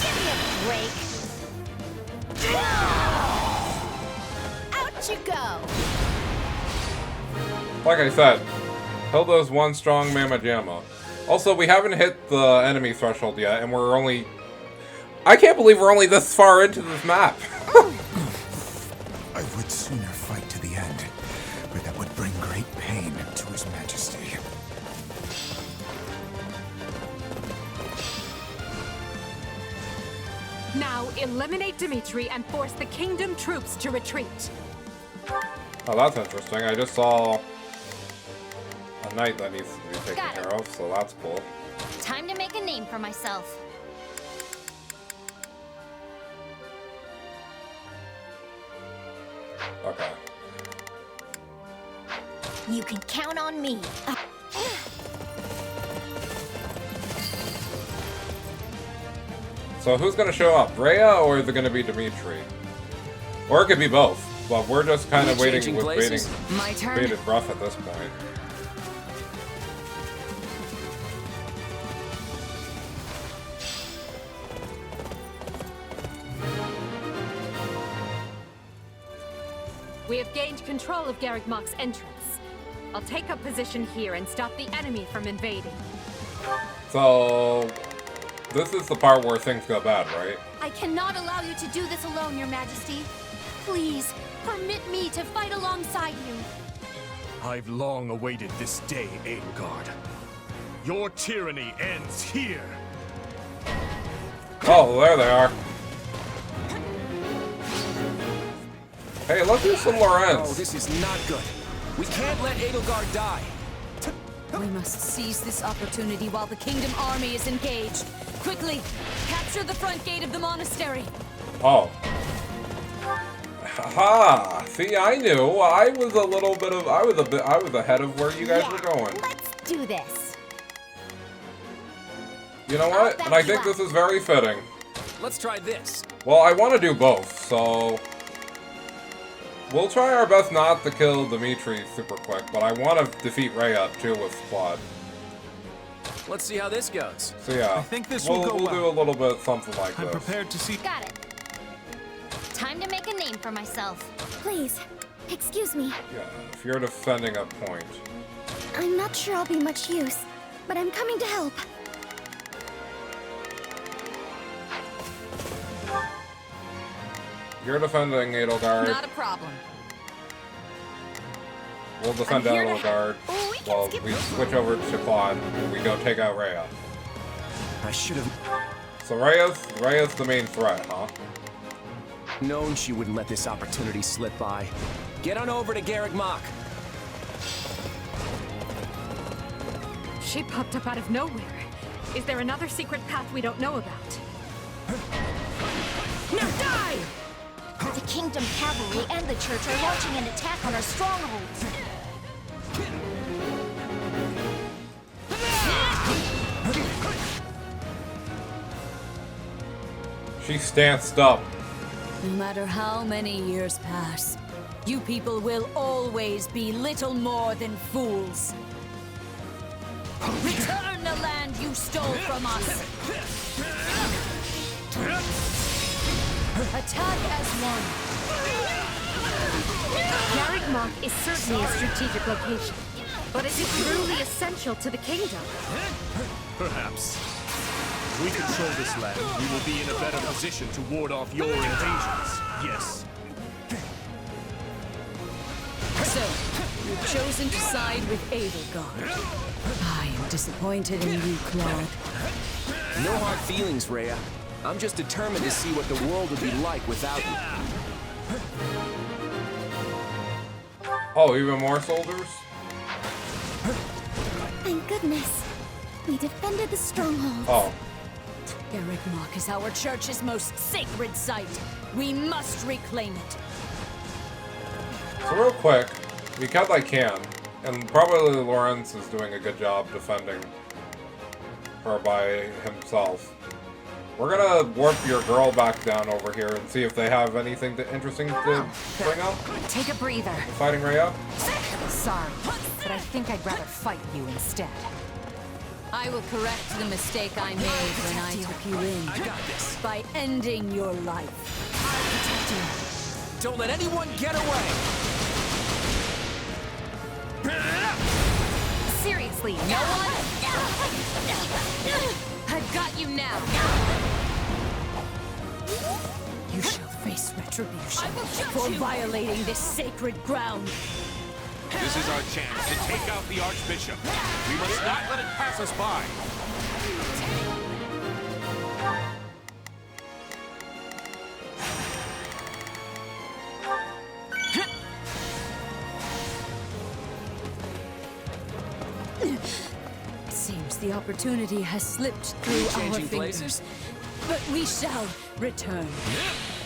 Give me a break. Out you go. Like I said, Hilda's one strong Mamma Jamma. Also, we haven't hit the enemy threshold yet, and we're only... I can't believe we're only this far into this map. I would sooner fight to the end, but that would bring great pain to His Majesty. Now eliminate Dimitri and force the kingdom troops to retreat. Oh, that's interesting. I just saw a knight that needs to be taken Got it. care of, so that's cool. Time to make a name for myself. Okay. You can count on me. So who's gonna show up? Rhea, or is it gonna be Dimitri? Or it could be both. But we're just kind of waiting Changing with places? My turn. bated breath at this point. We have gained control of Garrick Mock's entrance. I'll take up position here and stop the enemy from invading. So this is the part where things go bad, right? I cannot allow you to do this alone, Your Majesty. Please, permit me to fight alongside you. I've long awaited this day, Edelgard. Your tyranny ends here. Oh, there they are. Hey, let's do some Oh, Lorenz. this is not good. We can't let Edelgard die. We must seize this opportunity while the Kingdom army is engaged. Quickly, capture the front gate of the monastery. Oh. Haha. See, I knew. I was ahead of where you guys were going. Let's do this. You know what? And I think this is very fitting. Let's try this. Well, I want to do both, so we'll try our best not to kill Dimitri super quick, but I want to defeat Rhea too with Squad. Let's see how this goes. So yeah, I think this will go we'll well. do a little bit something like I'm this. prepared to see. Got it. Time to make a name for myself. Please, excuse me. Yeah, if you're defending a point. I'm not sure I'll be much use, but I'm coming to help. You're defending Edelgard. Not a problem. We'll defend Edelgard while we switch over to Claude and we go take out Rhea. I should have. So Rhea's the main threat, huh? Known she wouldn't let this opportunity slip by. Get on over to Garrick Mach. She popped up out of nowhere. Is there another secret path we don't know about? Now die! The Kingdom Cavalry and the Church are launching an attack on our strongholds. She stanced up. No matter how many years pass, you people will always be little more than fools. Return the land you stole from us! Attack as one! Garrick Mach is certainly a strategic location, but is it truly essential to the kingdom? Perhaps. If we control this land, we will be in a better position to ward off your invasions. Yes. So, you've chosen to side with Edelgard. I am disappointed in you, Claude. No hard feelings, Rhea. I'm just determined to see what the world would be like without you. Oh, even more soldiers? Thank goodness. We defended the stronghold. Oh. Garrick Mach is our church's most sacred site. We must reclaim it. So real quick, because I can, and probably Lawrence is doing a good job defending her by himself. We're gonna warp your girl back down over here and see if they have anything interesting to bring up. Take a breather. Fighting Rhea? Sorry, but I think I'd rather fight you instead. I will correct the mistake I made when I took you in. I got this. By ending your life. I'll protect you. Don't let anyone get away! Seriously, no one? I've got you now. You shall face retribution for violating this sacred ground. This is our chance to take out the Archbishop. We must not let it pass us by. Seems the opportunity has slipped through our Changing fingers. places? But we shall return.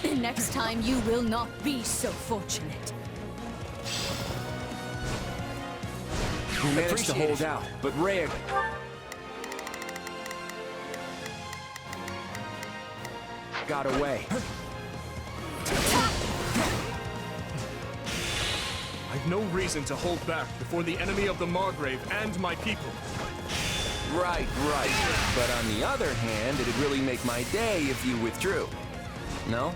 Next time you will not be so fortunate. We managed to hold out, but Rhea... got away. I've no reason to hold back before the enemy of the Margrave and my people. Right. But on the other hand, it'd really make my day if you withdrew. No?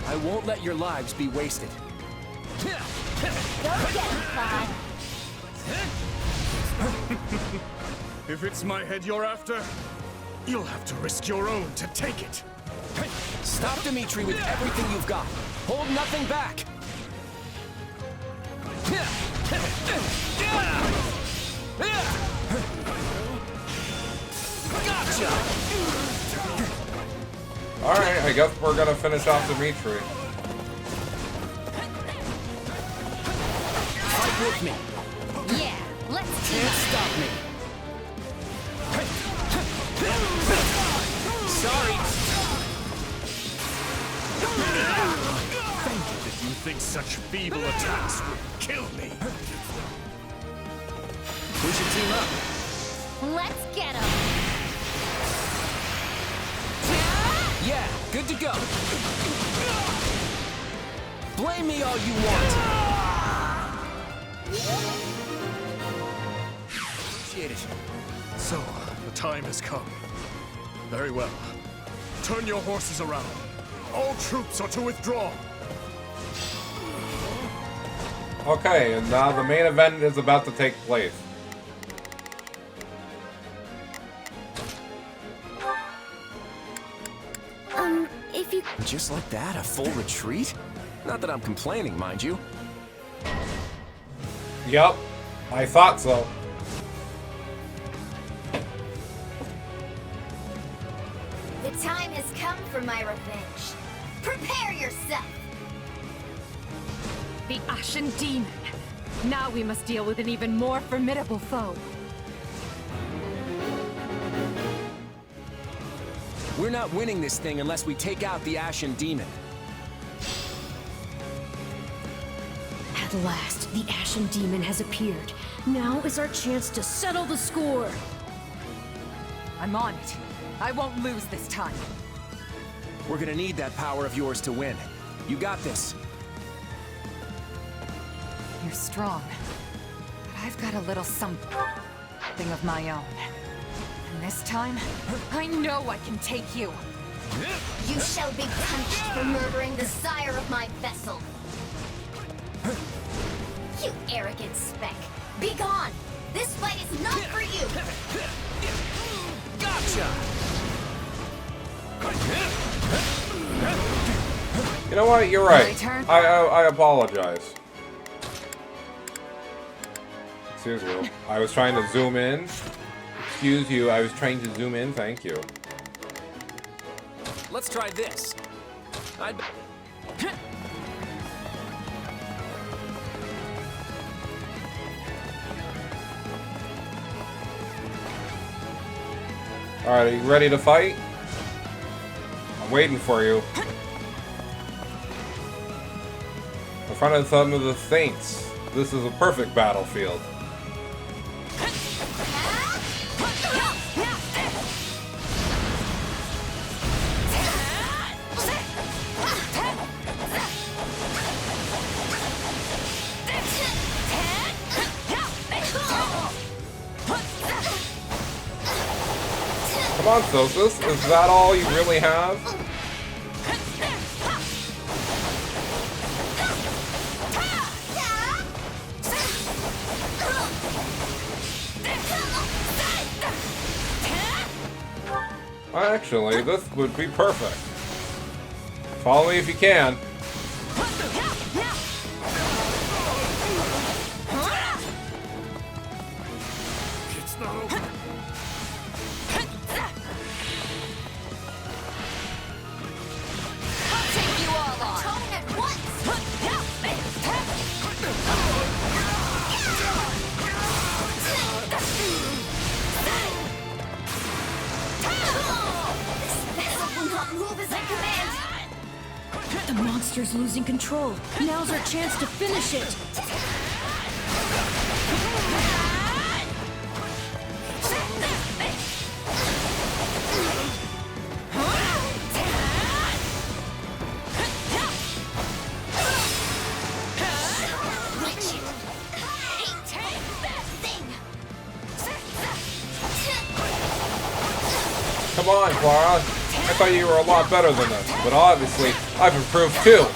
I won't let your lives be wasted. Go get him, Claude. If it's my head you're after, you'll have to risk your own to take it. Stop Dimitri with everything you've got. Hold nothing back. Gotcha. Alright, I guess we're gonna finish off Dimitri. Fight Get with me. Yeah, let's team Can't up. stop me. Sorry. Thank you that you think such feeble attacks would kill me. We should team up. Let's get him. Yeah, good to go. Blame me all you want. Appreciate it. So, the time has come. Very well. Turn your horses around. All troops are to withdraw. Okay, and now the main event is about to take place. If you... Just like that, a full retreat? Not that I'm complaining, mind you. Yup, I thought so. The time has come for my revenge. Prepare yourself! The Ashen Demon. Now we must deal with an even more formidable foe. We're not winning this thing unless we take out the Ashen Demon. At last, the Ashen Demon has appeared. Now is our chance to settle the score. I'm on it. I won't lose this time. We're gonna need that power of yours to win. You got this. You're strong, but I've got a little something of my own. And this time, I know I can take you. You shall be punished for murdering the sire of my vessel. You arrogant speck. Be gone! This fight is not for you! Gotcha! You know what? You're right. My turn? I apologize. Excuse me. I was trying to zoom in. Excuse you. I was trying to zoom in. Thank you. Let's try this. Alright, are you ready to fight? I'm waiting for you. In front of some of the saints. This is a perfect battlefield. Come on, Sosus. Is that all you really have? Actually, this would be perfect. Follow me if you can. It's not over. I'll take you all on! Tone at once! This vessel will not move as I command! The monster's losing control. Now's our chance to finish it. Come on, Clara. I thought you were a lot better than this, but obviously, I've improved too.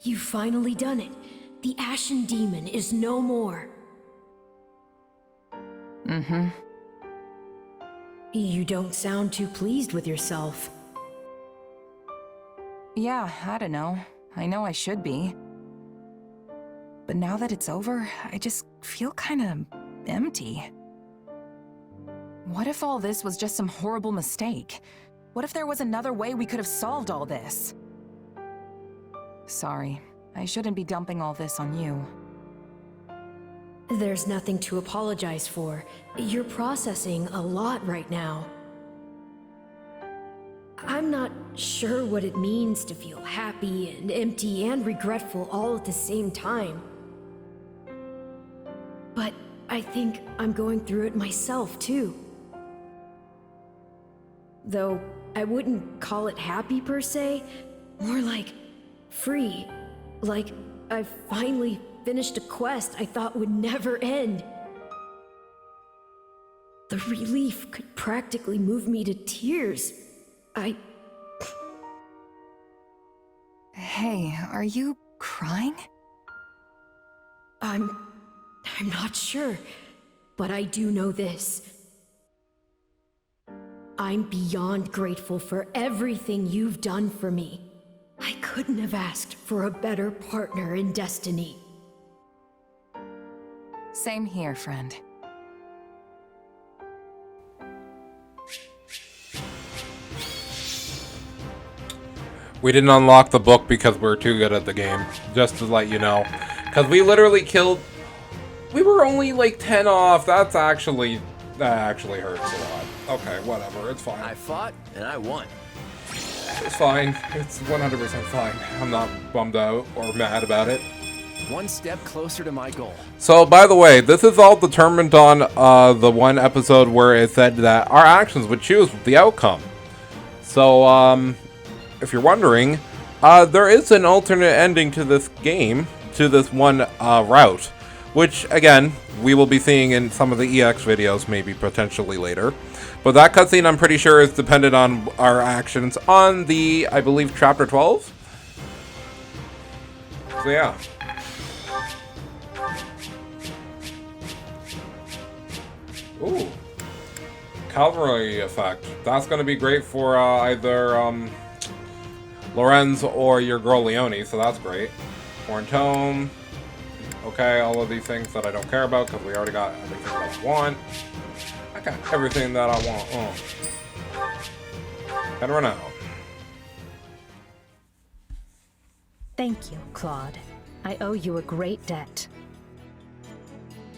You've finally done it. The Ashen Demon is no more. Mm-hmm. You don't sound too pleased with yourself. Yeah, I don't know. I know I should be. But now that it's over, I just feel kinda empty. What if all this was just some horrible mistake? What if there was another way we could have solved all this? Sorry, I shouldn't be dumping all this on you. There's nothing to apologize for. You're processing a lot right now. I'm not sure what it means to feel happy and empty and regretful all at the same time. But I think I'm going through it myself, too. Though I wouldn't call it happy per se, more like free. Like I've finally finished a quest I thought would never end. The relief could practically move me to tears. Hey, are you crying? I'm not sure, but I do know this. I'm beyond grateful for everything you've done for me. I couldn't have asked for a better partner in destiny. Same here, friend. We didn't unlock the book because we're too good at the game, just to let you know. Because we literally killed... We were only like 10 off. That actually hurts a lot. Okay, whatever, it's fine. I fought, and I won. It's fine. It's 100% fine. I'm not bummed out or mad about it. One step closer to my goal. So, by the way, this is all determined on the one episode where it said that our actions would choose the outcome. So, if you're wondering, there is an alternate ending to this game, to this one route, which, again, we will be seeing in some of the EX videos, maybe potentially later. But that cutscene, I'm pretty sure, is dependent on our actions on the, I believe, Chapter 12? So, yeah. Ooh. Cavalry effect. That's going to be great for either Lorenz or your girl Leonie, so that's great. Foreign Tome. Okay, all of these things that I don't care about because we already got everything that I want. I got everything that I want. Head run out. Thank you, Claude. I owe you a great debt.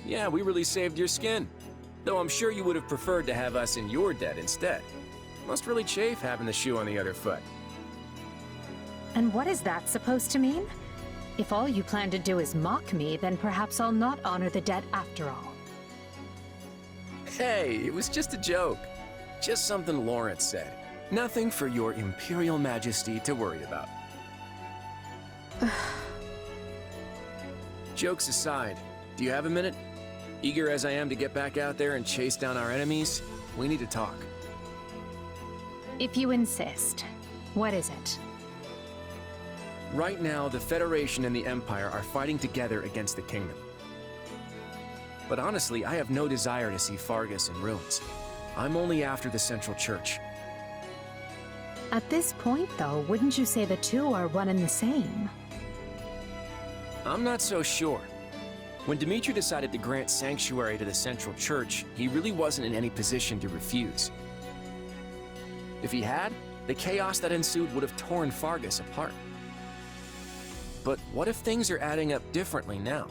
Yeah, we really saved your skin. Though I'm sure you would have preferred to have us in your debt instead. Must really chafe having the shoe on the other foot. And what is that supposed to mean? If all you plan to do is mock me, then perhaps I'll not honor the debt after all. Hey, it was just a joke. Just something Lawrence said. Nothing for your Imperial Majesty to worry about. Jokes aside, do you have a minute? Eager as I am to get back out there and chase down our enemies, we need to talk. If you insist. What is it? Right now, the Federation and the Empire are fighting together against the Kingdom. But honestly, I have no desire to see Fargus in ruins. I'm only after the Central Church. At this point, though, wouldn't you say the two are one and the same? I'm not so sure. When Dimitri decided to grant sanctuary to the Central Church, he really wasn't in any position to refuse. If he had, the chaos that ensued would have torn Fargus apart. But what if things are adding up differently now?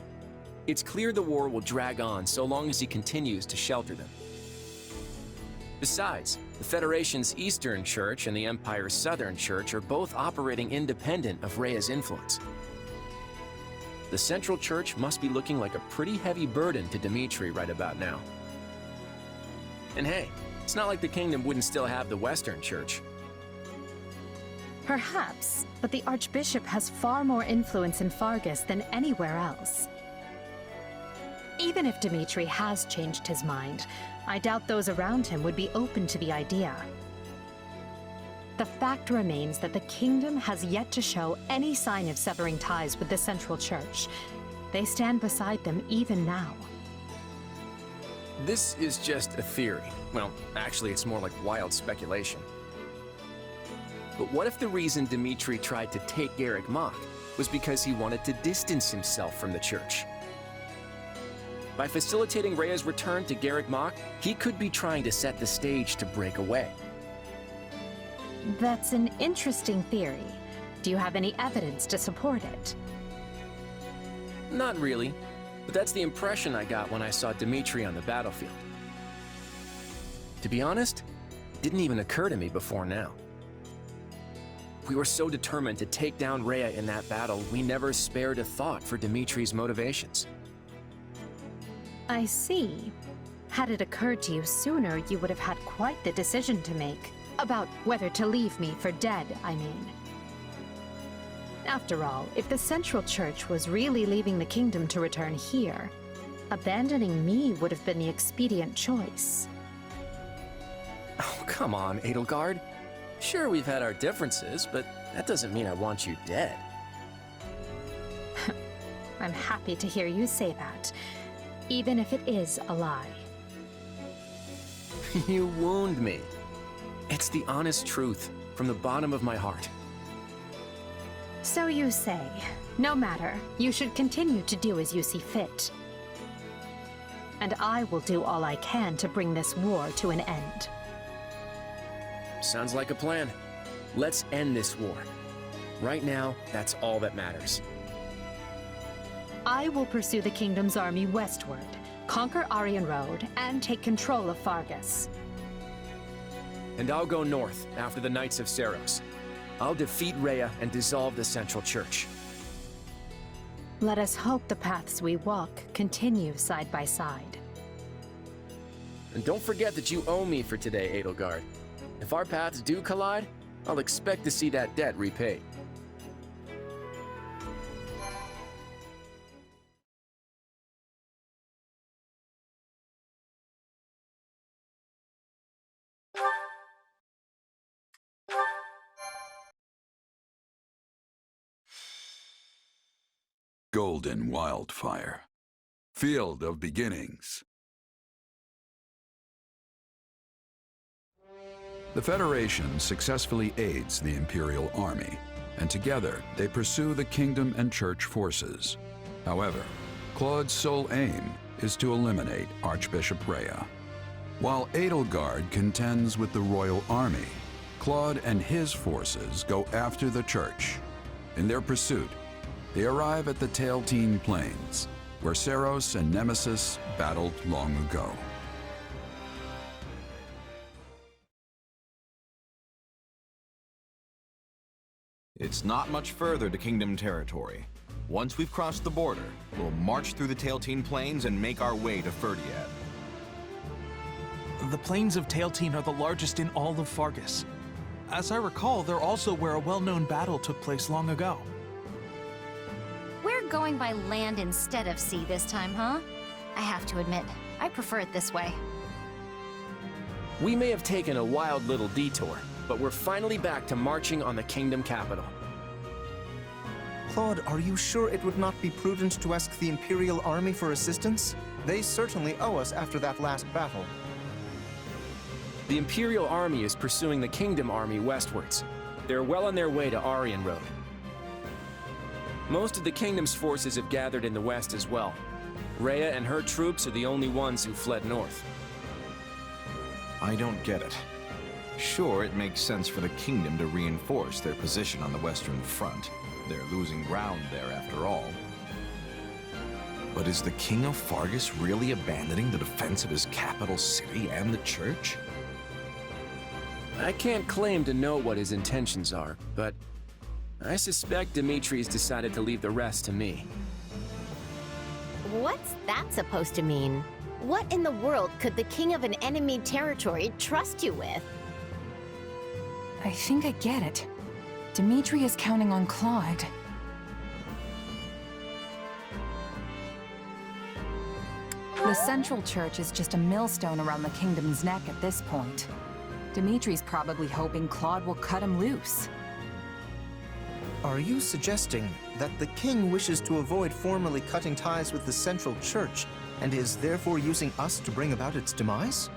It's clear the war will drag on so long as he continues to shelter them. Besides, the Federation's Eastern Church and the Empire's Southern Church are both operating independent of Rhea's influence. The Central Church must be looking like a pretty heavy burden to Dimitri right about now. And hey, it's not like the Kingdom wouldn't still have the Western Church. Perhaps, but the Archbishop has far more influence in Fargus than anywhere else. Even if Dimitri has changed his mind, I doubt those around him would be open to the idea. the fact remains that the kingdom has yet to show any sign of severing ties with the Central Church. They stand beside them even now. This is just a theory. Well, actually, it's more like wild speculation. But what if the reason Dimitri tried to take Garrick Mach was because he wanted to distance himself from the Church? By facilitating Rhea's return to Garrick Mach, he could be trying to set the stage to break away. That's an interesting theory. Do you have any evidence to support it? Not really, but that's the impression I got when I saw Dimitri on the battlefield. To be honest, it didn't even occur to me before now. We were so determined to take down Rhea in that battle, we never spared a thought for Dimitri's motivations. I see. Had it occurred to you sooner, you would have had quite the decision to make. About whether to leave me for dead, I mean. After all, if the Central Church was really leaving the kingdom to return here, abandoning me would have been the expedient choice. Oh, come on, Edelgard. Sure, we've had our differences, but that doesn't mean I want you dead. I'm happy to hear you say that, even if it is a lie. You wound me. It's the honest truth, from the bottom of my heart. So you say. No matter, you should continue to do as you see fit. And I will do all I can to bring this war to an end. Sounds like a plan. Let's end this war. Right now, that's all that matters. I will pursue the kingdom's army westward, conquer Aryan Road, and take control of Fargus. And I'll go north after the Knights of Seros. I'll defeat Rhea and dissolve the Central Church. Let us hope the paths we walk continue side by side. And don't forget that you owe me for today, Edelgard. If our paths do collide, I'll expect to see that debt repaid. Golden Wildfire. Field of Beginnings. The Federation successfully aids the Imperial Army, and together they pursue the Kingdom and Church forces. However, Claude's sole aim is to eliminate Archbishop Rhea. While Edelgard contends with the Royal Army, Claude and his forces go after the Church. In their pursuit, they arrive at the Tailtean Plains, where Seros and Nemesis battled long ago. It's not much further to Kingdom territory. Once we've crossed the border, we'll march through the Tailtean Plains and make our way to Ferdiad. The plains of Tailtean are the largest in all of Fargus. As I recall, they're also where a well-known battle took place long ago. We're going by land instead of sea this time, huh? I have to admit, I prefer it this way. We may have taken a wild little detour, but we're finally back to marching on the Kingdom capital. Claude, are you sure it would not be prudent to ask the Imperial Army for assistance? They certainly owe us after that last battle. The Imperial Army is pursuing the Kingdom Army westwards. They're well on their way to Aryan Road. Most of the Kingdom's forces have gathered in the west as well. Rhea and her troops are the only ones who fled north. I don't get it. Sure, it makes sense for the Kingdom to reinforce their position on the Western Front. They're losing ground there after all. But is the King of Fargus really abandoning the defense of his capital city and the Church? I can't claim to know what his intentions are, but I suspect Dimitri's decided to leave the rest to me. What's that supposed to mean? What in the world could the king of an enemy territory trust you with? I think I get it. Dimitri is counting on Claude. The Central Church is just a millstone around the kingdom's neck at this point. Dimitri's probably hoping Claude will cut him loose. Are you suggesting that the king wishes to avoid formally cutting ties with the Central Church and is therefore using us to bring about its demise?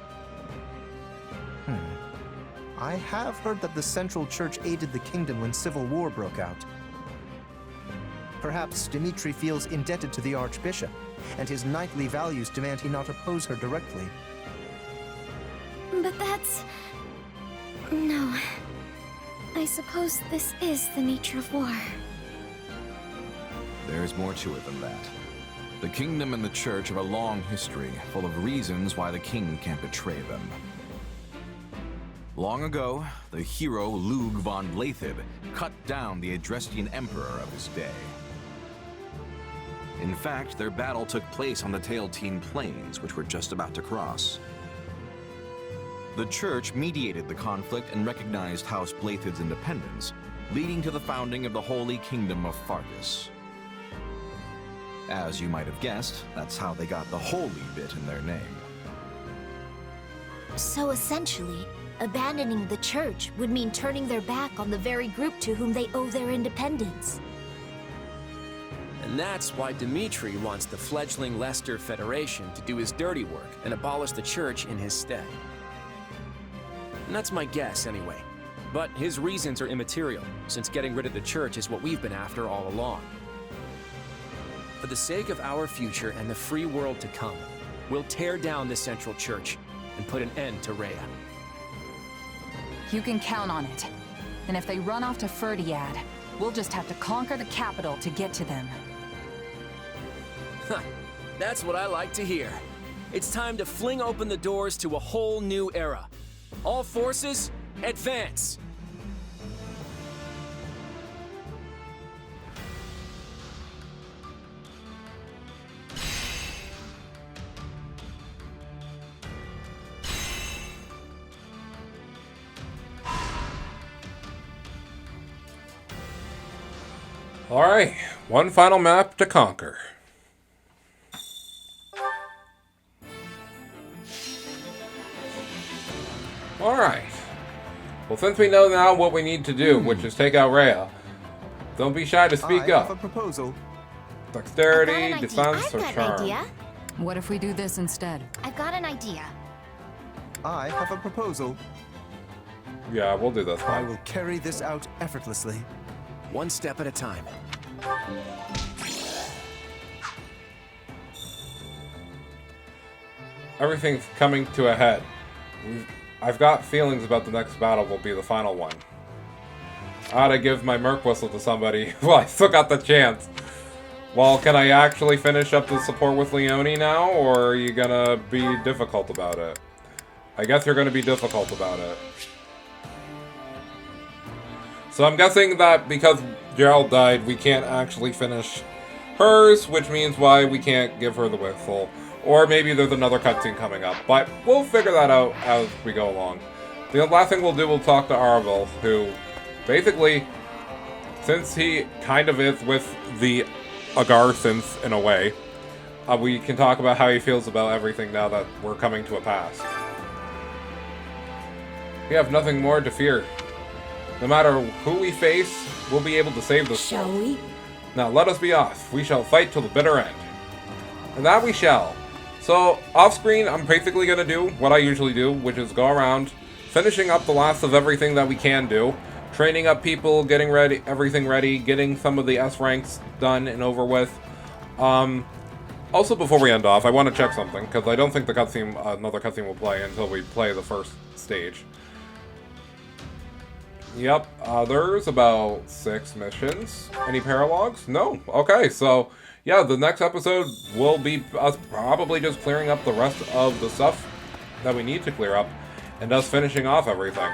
I have heard that the Central Church aided the kingdom when civil war broke out. Perhaps Dimitri feels indebted to the Archbishop, and his knightly values demand he not oppose her directly. But that's... No. I suppose this is the nature of war. There's more to it than that. The kingdom and the church have a long history, full of reasons why the king can't betray them. Long ago, the hero Lug von Blaiddyd cut down the Etrian emperor of his day. In fact, their battle took place on the Tailteen Plains, which we're just about to cross. The church mediated the conflict and recognized House Blaiddyd's independence, leading to the founding of the Holy Kingdom of Fargus. As you might have guessed, that's how they got the holy bit in their name. So essentially, abandoning the church would mean turning their back on the very group to whom they owe their independence. And that's why Dimitri wants the fledgling Leicester Federation to do his dirty work and abolish the church in his stead. And that's my guess, anyway. But his reasons are immaterial, since getting rid of the church is what we've been after all along. For the sake of our future and the free world to come, we'll tear down the Central Church and put an end to Rhea. You can count on it. And if they run off to Ferdiad, we'll just have to conquer the capital to get to them. That's what I like to hear. It's time to fling open the doors to a whole new era. All forces, advance! Alright, one final map to conquer. Alright. Well, since we know now what we need to do, which is take out Rhea, don't be shy to speak up. I have a proposal. Dexterity, defense, or charm. What if we do this instead? I've got an idea. I have a proposal. Yeah, we'll do this one. I will carry this out effortlessly. One step at a time. Everything's coming to a head. I've got feelings about the next battle will be the final one. I ought to give my Merc Whistle to somebody. Well, I still got the chance. Well, can I actually finish up the support with Leone now, or are you gonna be difficult about it? I guess you're gonna be difficult about it. So I'm guessing that because Gerald died, we can't actually finish hers, which means why we can't give her the whistle. Or maybe there's another cutscene coming up, but we'll figure that out as we go along. The last thing we'll do, we'll talk to Arvel, who basically, since he kind of is with the Agarsons in a way, we can talk about how he feels about everything now that we're coming to a pass. We have nothing more to fear. No matter who we face, we'll be able to save this world. Shall we? Now let us be off. We shall fight till the bitter end. And that we shall. So, off screen, I'm basically going to do what I usually do, which is go around, finishing up the last of everything that we can do, training up people, getting ready, everything ready, getting some of the S ranks done and over with. Also, before we end off, I want to check something, because I don't think the cutscene, another cutscene will play until we play the first stage. Yep, there's about 6 missions. Any paralogs? No. Okay, so yeah, the next episode will be us probably just clearing up the rest of the stuff that we need to clear up, and us finishing off everything.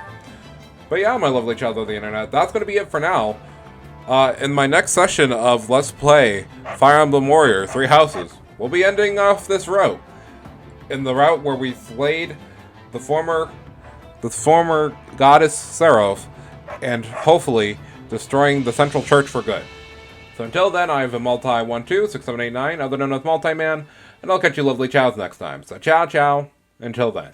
But yeah, my lovely child of the internet, that's going to be it for now. In my next session of Let's Play Fire Emblem Warrior 3 Houses, we'll be ending off this route. In the route where we slayed the former goddess Seraph, and hopefully destroying the Central Church for good. So until then, I've been Multi126789, other known as Multi-Man, and I'll catch you lovely chows next time. So ciao ciao, until then.